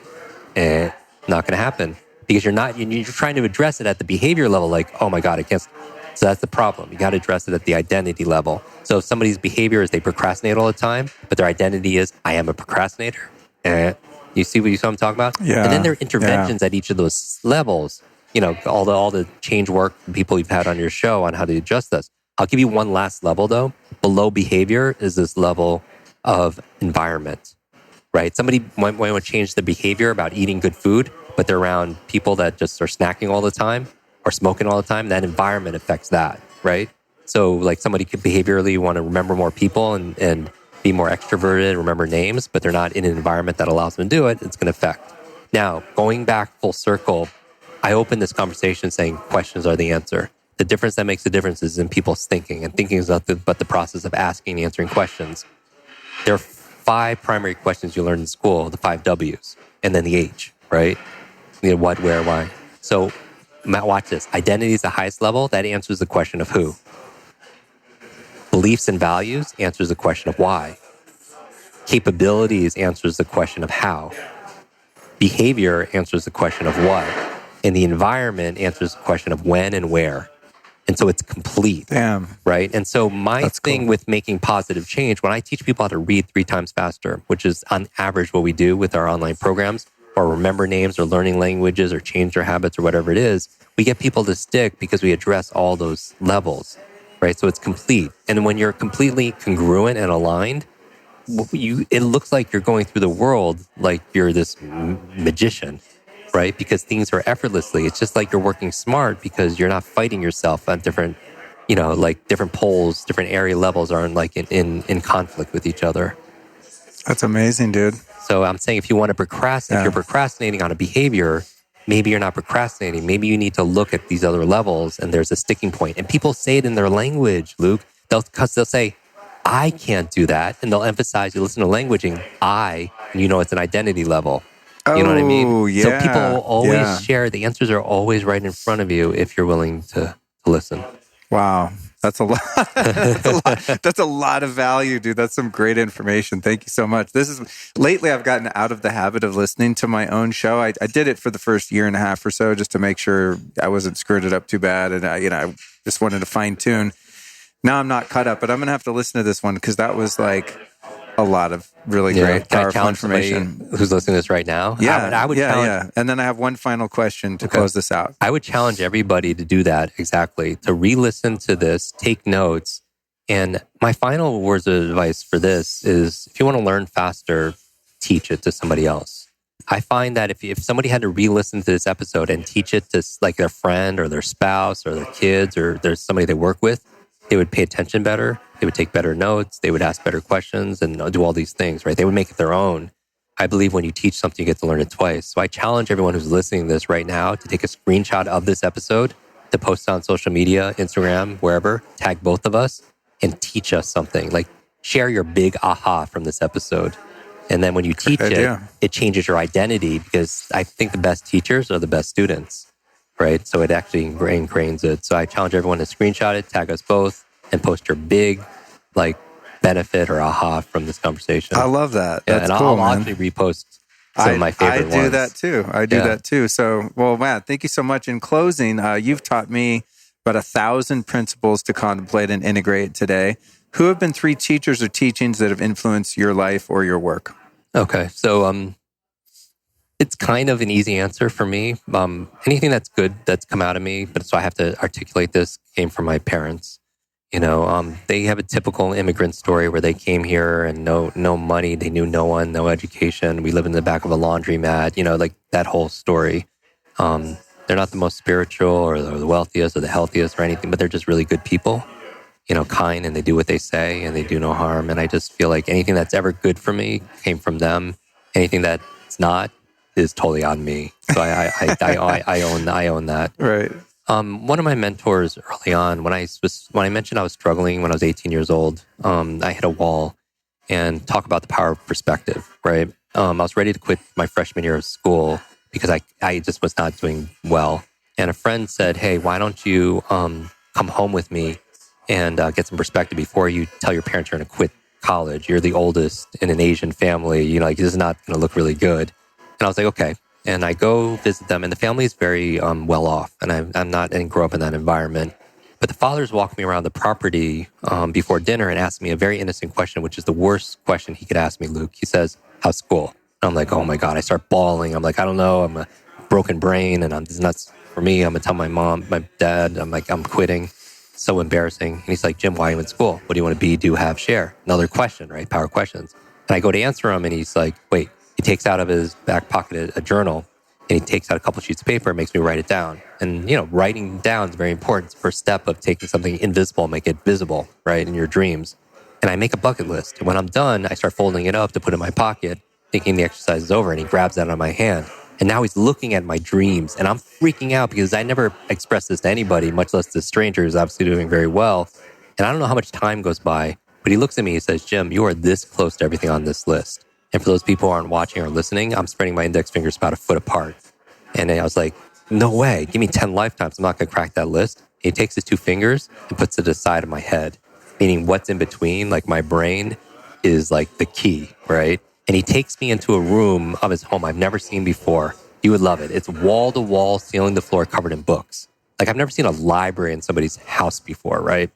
C: not going to happen. Because you're trying to address it at the behavior level, like, oh my God, I can't. So that's the problem. You got to address it at the identity level. So if somebody's behavior is they procrastinate all the time, but their identity is, I am a procrastinator. You see what I'm talking about?
B: Yeah.
C: And then there are interventions at each of those levels. All the change work people you've had on your show on how to adjust this. I'll give you one last level though. Below behavior is this level of environment, right? Somebody might want to change the behavior about eating good food, but they're around people that just are snacking all the time or smoking all the time. That environment affects that, right? So like somebody could behaviorally want to remember more people and be more extroverted, remember names, but they're not in an environment that allows them to do it. It's going to affect. Now, going back full circle, I opened this conversation saying questions are the answer. The difference that makes a difference is in people's thinking, and thinking is but the process of asking and answering questions. There are 5 primary questions you learn in school, the 5 W's, and then the H, right? What, where, why. So watch this. Identity is the highest level. That answers the question of who. Beliefs and values answers the question of why. Capabilities answers the question of how. Behavior answers the question of what. And the environment answers the question of when and where. And so it's complete.
B: Damn.
C: Right? And so
B: That's
C: thing
B: cool.
C: with making positive change, when I teach people how to read 3 times faster, which is on average what we do with our online programs, or remember names or learning languages or change their habits or whatever it is, we get people to stick because we address all those levels, right? So it's complete. And when you're completely congruent and aligned, it looks like you're going through the world like you're this magician, right? Because things are effortlessly. It's just like you're working smart because you're not fighting yourself on different, like different poles, different area levels aren't like in conflict with each other.
B: That's amazing, dude.
C: So I'm saying if you want to procrastinate, if you're procrastinating on a behavior, maybe you're not procrastinating. Maybe you need to look at these other levels and there's a sticking point. And people say it in their language, Luke. They'll say, I can't do that. And they'll emphasize, you listen to languaging, and it's an identity level. You know what I mean?
B: Oh, yeah.
C: So people will always share. The answers are always right in front of you if you're willing to listen.
B: Wow. That's a lot. That's a lot of value, dude. That's some great information. Thank you so much. Lately I've gotten out of the habit of listening to my own show. I did it for the first year and a half or so just to make sure I wasn't screwed it up too bad. And I just wanted to fine tune. Now I'm not caught up, but I'm going to have to listen to this one because that was like a lot of really great, powerful information.
C: Who's listening to this right now?
B: Yeah,
C: I would challenge.
B: And then I have one final question to close this out.
C: I would challenge everybody to do that exactly, to re-listen to this, take notes. And my final words of advice for this is if you want to learn faster, teach it to somebody else. I find that if somebody had to re-listen to this episode and teach it to like their friend or their spouse or their kids or there's somebody they work with, they would pay attention better. They would take better notes. They would ask better questions and do all these things, right? They would make it their own. I believe when you teach something, you get to learn it twice. So I challenge everyone who's listening to this right now to take a screenshot of this episode, to post it on social media, Instagram, wherever, tag both of us and teach us something. Like share your big aha from this episode. And then when you teach it changes your identity because I think the best teachers are the best students. Right? So it actually ingrains it. So I challenge everyone to screenshot it, tag us both, and post your big, benefit or aha from this conversation.
B: I love that. That's
C: and
B: cool,
C: I'll actually repost some of my favorite ones.
B: I do that too. I do that too. So, well, Matt, thank you so much. In closing, you've taught me about 1,000 principles to contemplate and integrate today. Who have been 3 teachers or teachings that have influenced your life or your work?
C: Okay. So, it's kind of an easy answer for me. Anything that's good that's come out of me, but so I have to articulate this, came from my parents. They have a typical immigrant story where they came here and no money, they knew no one, no education. We live in the back of a laundromat, like that whole story. They're not the most spiritual or the wealthiest or the healthiest or anything, but they're just really good people, kind, and they do what they say and they do no harm. And I just feel like anything that's ever good for me came from them. Anything that's not is totally on me. So I own that.
B: Right.
C: One of my mentors early on, when I mentioned I was struggling when I was 18 years old, I hit a wall and talk about the power of perspective, right? I was ready to quit my freshman year of school because I just was not doing well. And a friend said, hey, why don't you come home with me and get some perspective before you tell your parents you're going to quit college. You're the oldest in an Asian family. This is not going to look really good. And I was like, okay. And I go visit them, and the family is very well off, and I didn't grow up in that environment. But the father's walking me around the property before dinner and asked me a very innocent question, which is the worst question he could ask me, Luke. He says, how's school? And I'm like, oh my God. I start bawling. I'm like, I don't know. I'm a broken brain, and this is nuts for me. I'm going to tell my mom, my dad, I'm like, I'm quitting. So embarrassing. And he's like, Jim, why are you in school? What do you want to be, do, have, share? Another question, right? Power questions. And I go to answer him, and he's like, wait. He takes out of his back pocket a journal, and he takes out a couple sheets of paper and makes me write it down. And, writing down is very important. It's the first step of taking something invisible, make it visible, right, in your dreams. And I make a bucket list. And when I'm done, I start folding it up to put in my pocket, thinking the exercise is over, and he grabs that out of my hand. And now he's looking at my dreams, and I'm freaking out because I never expressed this to anybody, much less to strangers, obviously doing very well. And I don't know how much time goes by, but he looks at me and says, Jim, you are this close to everything on this list. And for those people who aren't watching or listening, I'm spreading my index fingers about a foot apart. And I was like, no way, give me 10 lifetimes. I'm not going to crack that list. And he takes his two fingers and puts it to the side of my head, meaning what's in between, like my brain, is like the key, right? And he takes me into a room of his home I've never seen before. You would love it. It's wall to wall, ceiling to floor, covered in books. Like I've never seen a library in somebody's house before, right?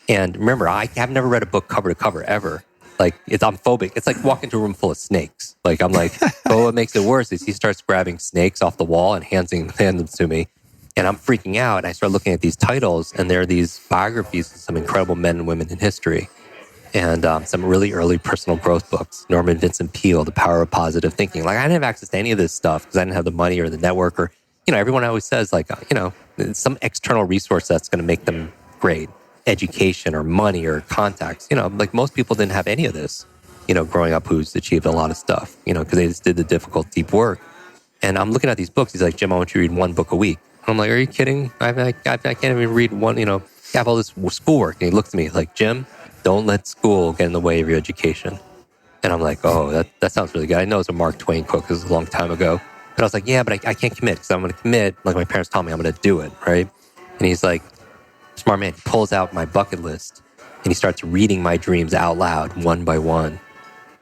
C: And remember, I have never read a book cover to cover ever. Like I'm phobic. It's like walking into a room full of snakes. Like I'm like, but what makes it worse is he starts grabbing snakes off the wall and hand them to me. And I'm freaking out. And I start looking at these titles, and there are these biographies of some incredible men and women in history. And some really early personal growth books. Norman Vincent Peale, The Power of Positive Thinking. Like I didn't have access to any of this stuff because I didn't have the money or the network or, everyone always says like, some external resource that's going to make them great. Education or money or contacts, like most people didn't have any of this, growing up who's achieved a lot of stuff, because they just did the difficult, deep work. And I'm looking at these books. He's like, Jim, I want you to read one book a week. And I'm like, are you kidding? I can't even read one, I have all this schoolwork. And he looks at me like, Jim, don't let school get in the way of your education. And I'm like, oh, that sounds really good. I know it's a Mark Twain quote because it was a long time ago. But I was like, yeah, but I can't commit because I'm going to commit like my parents told me I'm going to do it, right? And he's like, smart man, he pulls out my bucket list and he starts reading my dreams out loud one by one.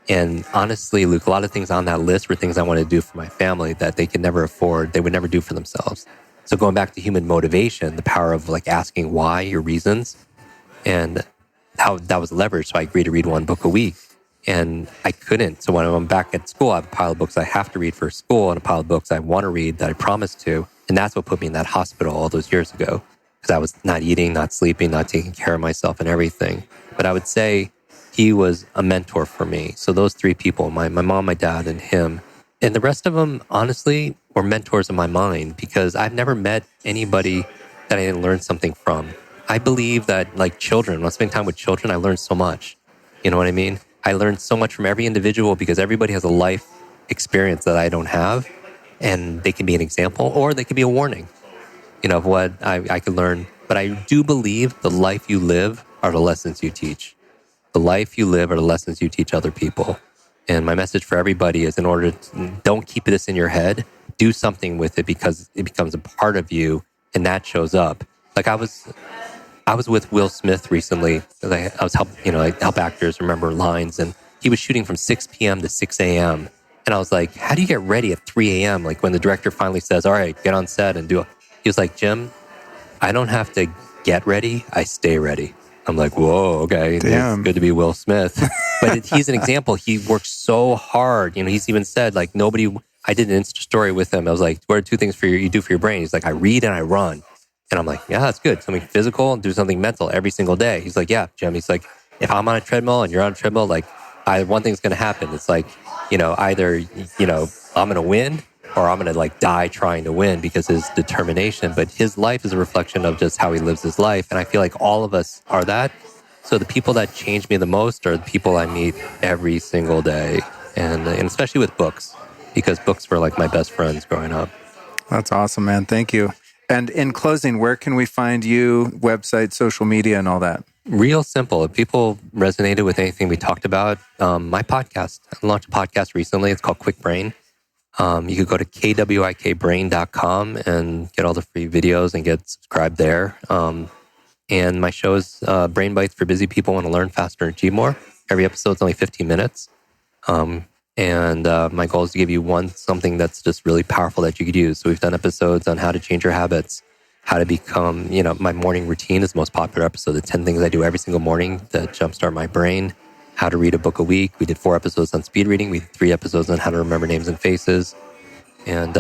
C: And honestly, Luke, a lot of things on that list were things I wanted to do for my family that they could never afford, they would never do for themselves. So going back to human motivation, the power of like asking why, your reasons, and how that was leveraged. So I agreed to read one book a week and I couldn't. So when I'm back at school, I have a pile of books I have to read for school and a pile of books I want to read that I promised to. And that's what put me in that hospital all those years ago. Because I was not eating, not sleeping, not taking care of myself and everything. But I would say he was a mentor for me. So those three people, my mom, my dad, and him, and the rest of them, honestly, were mentors in my mind because I've never met anybody that I didn't learn something from. I believe that like children, when I spend time with children, I learn so much. You know what I mean? I learned so much from every individual because everybody has a life experience that I don't have. And they can be an example or they can be a warning. Of what I could learn. But I do believe the life you live are the lessons you teach. The life you live are the lessons you teach other people. And my message for everybody is don't keep this in your head. Do something with it because it becomes a part of you and that shows up. Like I was with Will Smith recently. I was help actors remember lines, and he was shooting from 6 p.m. to 6 a.m. And I was like, how do you get ready at 3 a.m.? Like when the director finally says, all right, get on set and do it. He was like, Jim, I don't have to get ready. I stay ready. I'm like, whoa, okay.
B: Damn.
C: It's good to be Will Smith. But he's an example. He works so hard. He's even said, like, I did an Insta story with him. I was like, what are two things you do for your brain? He's like, I read and I run. And I'm like, yeah, that's good. Something physical and do something mental every single day. He's like, yeah, Jim. He's like, if I'm on a treadmill and you're on a treadmill, like, one thing's going to happen. It's like, either, I'm going to win or I'm going to like die trying to win because his determination, but his life is a reflection of just how he lives his life. And I feel like all of us are that. So the people that change me the most are the people I meet every single day. And especially with books, because books were like my best friends growing up.
B: That's awesome, man. Thank you. And in closing, where can we find you, website, social media, and all that?
C: Real simple. If people resonated with anything we talked about, my podcast, I launched a podcast recently. It's called Kwik Brain. You could go to kwikbrain.com and get all the free videos and get subscribed there. And my show is Brain Bites for busy people who want to learn faster and achieve more. Every episode's only 15 minutes. And my goal is to give you something that's just really powerful that you could use. So we've done episodes on how to change your habits, how to become, my morning routine is the most popular episode. The 10 things I do every single morning that jumpstart my brain, how to read a book a week. We did 4 episodes on speed reading. We did 3 episodes on how to remember names and faces. And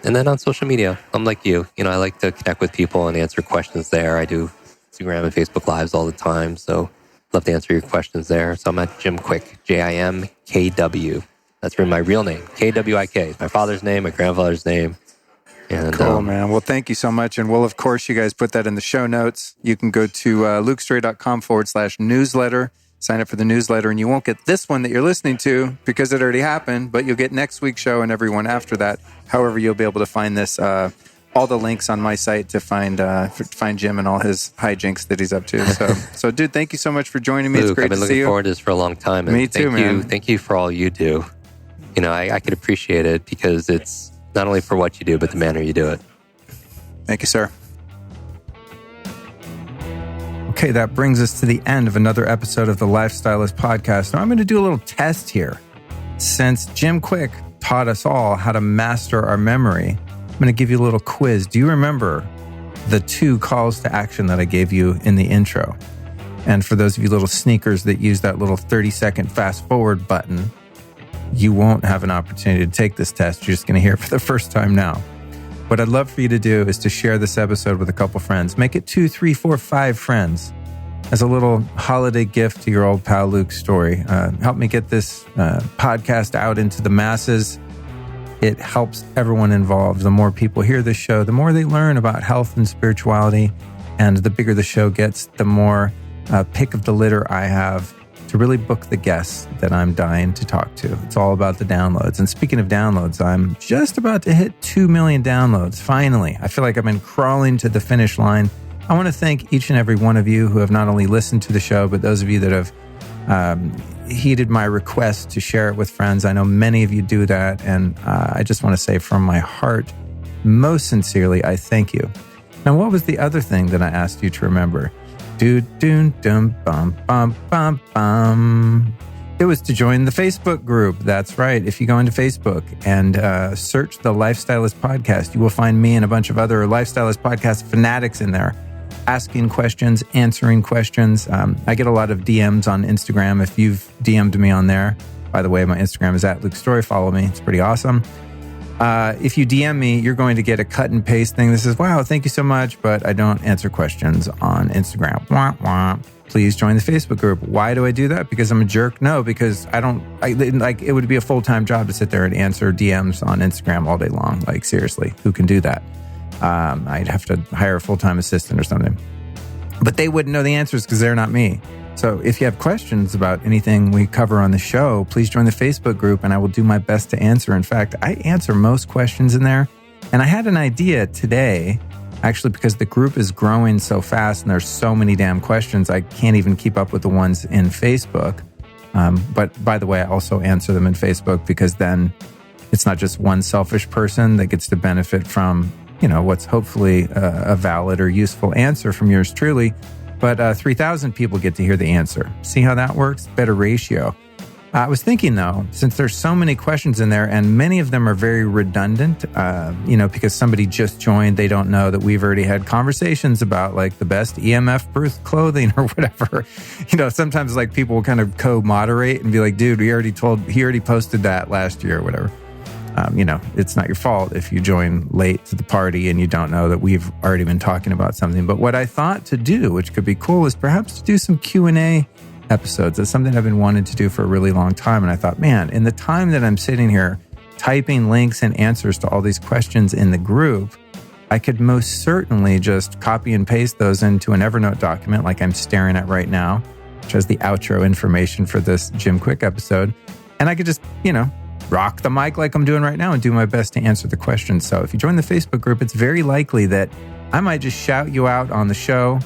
C: then on social media, I'm like you. I like to connect with people and answer questions there. I do Instagram and Facebook Lives all the time. So love to answer your questions there. So I'm at Jim Kwik, JIMKW. That's really my real name, KWIK. It's my father's name, my grandfather's name. And,
B: cool, man. Well, thank you so much. And we'll, of course, you guys put that in the show notes. You can go to lukestory.com/newsletter, sign up for the newsletter, and you won't get this one that you're listening to because it already happened, but you'll get next week's show and every one after that. However, you'll be able to find this, all the links on my site to find Jim and all his hijinks that he's up to. So dude, thank you so much for joining me.
C: Luke,
B: It's great to see you.
C: I've been looking forward to this for a long time. And
B: me too, man.
C: Thank you for all you do. I could appreciate it because it's not only for what you do, but the manner you do it.
B: Thank you, sir. Okay, that brings us to the end of another episode of the Lifestylist Podcast. Now I'm going to do a little test here. Since Jim Kwik taught us all how to master our memory, I'm going to give you a little quiz. Do you remember the 2 calls to action that I gave you in the intro? And for those of you little sneakers that use that little 30-second fast forward button, you won't have an opportunity to take this test. You're just going to hear it for the first time now. What I'd love for you to do is to share this episode with a couple friends. Make it 2, 3, 4, 5 friends as a little holiday gift to your old pal Luke Story. Help me get this podcast out into the masses. It helps everyone involved. The more people hear this show, the more they learn about health and spirituality. And the bigger the show gets, the more pick of the litter I have to really book the guests that I'm dying to talk to. It's all about the downloads. And speaking of downloads, I'm just about to hit 2 million downloads. Finally, I feel like I've been crawling to the finish line. I want to thank each and every one of you who have not only listened to the show, but those of you that have heeded my request to share it with friends. I know many of you do that. And I just want to say from my heart, most sincerely, I thank you. Now, what was the other thing that I asked you to remember? It was to join the Facebook group. That's right. If you go into Facebook and search the Lifestylist Podcast, you will find me and a bunch of other Lifestylist Podcast fanatics in there, asking questions, answering questions. I get a lot of DMs on Instagram. If you've DM'd me on there, by the way, my Instagram is @LukeStory. Follow me. It's pretty awesome. If you DM me, you're going to get a cut and paste thing that says, wow, thank you so much, but I don't answer questions on Instagram. Wah, wah. Please join the Facebook group. Why do I do that? Because I'm a jerk? No, because it would be a full-time job to sit there and answer DMs on Instagram all day long. Like, seriously, who can do that? I'd have to hire a full-time assistant or something. But they wouldn't know the answers because they're not me. So if you have questions about anything we cover on the show, please join the Facebook group and I will do my best to answer. In fact, I answer most questions in there. And I had an idea today, actually, because the group is growing so fast and there's so many damn questions, I can't even keep up with the ones in Facebook. But by the way, I also answer them in Facebook because then it's not just one selfish person that gets to benefit from, what's hopefully a valid or useful answer from yours truly. But 3,000 people get to hear the answer. See how that works? Better ratio. I was thinking, though, since there's so many questions in there and many of them are very redundant, because somebody just joined, they don't know that we've already had conversations about like the best EMF-proof clothing or whatever. Sometimes like people will kind of co-moderate and be like, dude, he already posted that last year or whatever. It's not your fault if you join late to the party and you don't know that we've already been talking about something. But what I thought to do, which could be cool, is perhaps to do some Q&A episodes. That's something I've been wanting to do for a really long time. And I thought, man, in the time that I'm sitting here typing links and answers to all these questions in the group, I could most certainly just copy and paste those into an Evernote document like I'm staring at right now, which has the outro information for this Jim Kwik episode. And I could just, rock the mic like I'm doing right now and do my best to answer the questions. So if you join the Facebook group, it's very likely that I might just shout you out on the show.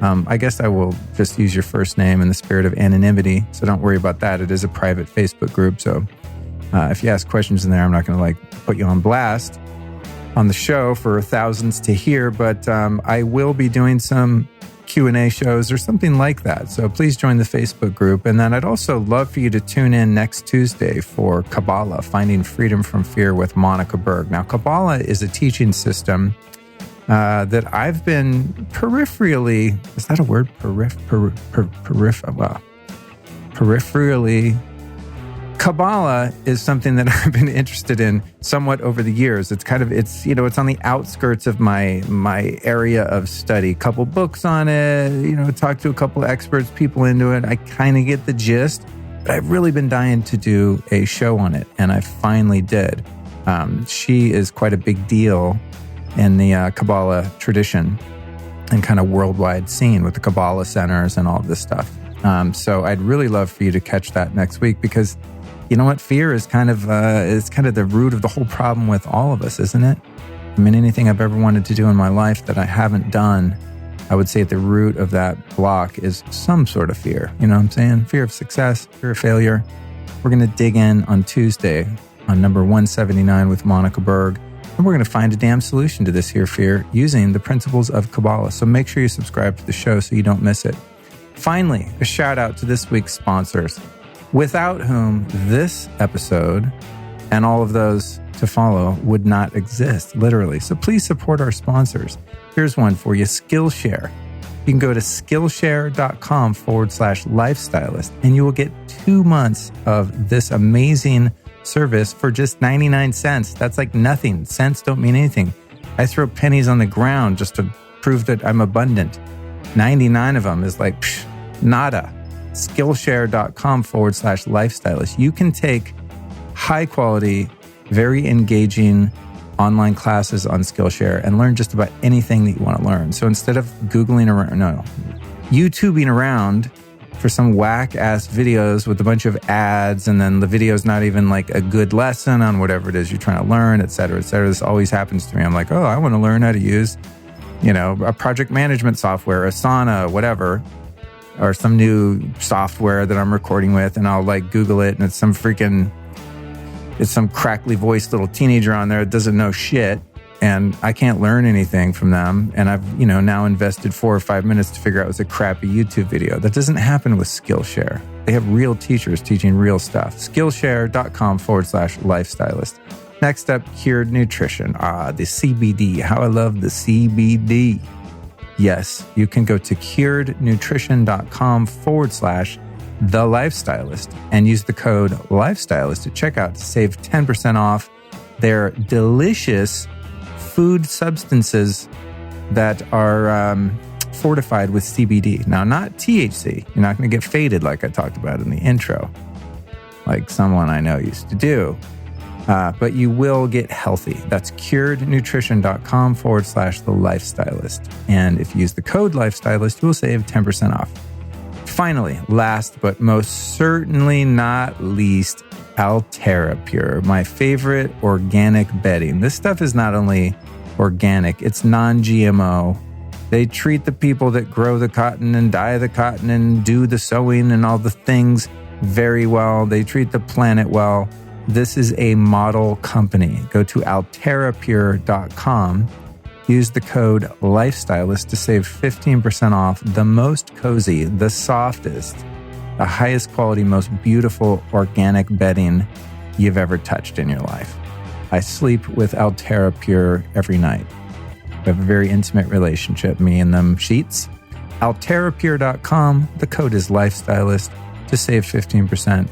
B: I guess I will just use your first name in the spirit of anonymity. So don't worry about that. It is a private Facebook group. So if you ask questions in there, I'm not going to put you on blast on the show for thousands to hear, but I will be doing some Q&A shows or something like that. So please join the Facebook group. And then I'd also love for you to tune in next Tuesday for Kabbalah, Finding Freedom from Fear with Monica Berg. Now, Kabbalah is a teaching system that I've been peripherally, is that a word? Peripherally. Kabbalah is something that I've been interested in somewhat over the years. It's it's on the outskirts of my area of study. Couple books on it, talked to a couple experts, people into it. I kind of get the gist, but I've really been dying to do a show on it, and I finally did. She is quite a big deal in the Kabbalah tradition and kind of worldwide scene with the Kabbalah centers and all of this stuff. So I'd really love for you to catch that next week, because you know what? Fear is kind of the root of the whole problem with all of us, isn't it? I mean, anything I've ever wanted to do in my life that I haven't done, I would say at the root of that block is some sort of fear. You know what I'm saying? Fear of success, fear of failure. We're going to dig in on Tuesday on number 179 with Monica Berg, and we're going to find a damn solution to this here fear using the principles of Kabbalah. So make sure you subscribe to the show so you don't miss it. Finally, a shout out to this week's sponsors, without whom this episode and all of those to follow would not exist, literally. So please support our sponsors. Here's one for you, Skillshare. You can go to Skillshare.com/lifestylist, and you will get 2 months of this amazing service for just 99 cents. That's like nothing. Cents don't mean anything. I throw pennies on the ground just to prove that I'm abundant. 99 of them is like, nada. Skillshare.com/lifestylist. You can take high quality, very engaging online classes on Skillshare and learn just about anything that you want to learn. So instead of YouTubing around for some whack ass videos with a bunch of ads, and then the video's not even like a good lesson on whatever it is you're trying to learn, et cetera, et cetera. This always happens to me. I'm like, I want to learn how to use, a project management software, Asana, whatever, or some new software that I'm recording with, and I'll Google it, and it's some crackly voiced little teenager on there that doesn't know shit, and I can't learn anything from them. And I've, now invested 4 or 5 minutes to figure out it was a crappy YouTube video. That doesn't happen with Skillshare. They have real teachers teaching real stuff. Skillshare.com/lifestylist. Next up, Cured Nutrition. The CBD. How I love the CBD. Yes, you can go to curednutrition.com/thelifestylist and use the code lifestylist at checkout to save 10% off their delicious food substances that are fortified with CBD. Now, not THC. You're not going to get faded like I talked about in the intro, like someone I know used to do. But you will get healthy. That's curednutrition.com/thelifestylist. And if you use the code lifestylist, you will save 10% off. Finally, last but most certainly not least, Altera Pure, my favorite organic bedding. This stuff is not only organic, it's non-GMO. They treat the people that grow the cotton and dye the cotton and do the sewing and all the things very well. They treat the planet well. This is a model company. Go to alterapure.com. Use the code LIFESTYLIST to save 15% off the most cozy, the softest, the highest quality, most beautiful organic bedding you've ever touched in your life. I sleep with Altera Pure every night. We have a very intimate relationship, me and them sheets. Alterapure.com. The code is LIFESTYLIST to save 15%.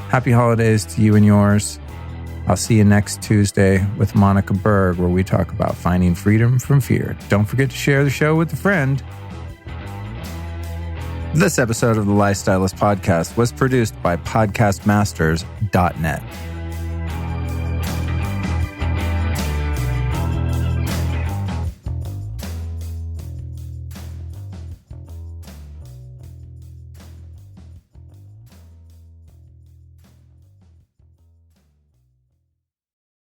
B: Happy holidays to you and yours. I'll see you next Tuesday with Monica Berg, where we talk about finding freedom from fear. Don't forget to share the show with a friend. This episode of the Lifestylist Podcast was produced by podcastmasters.net.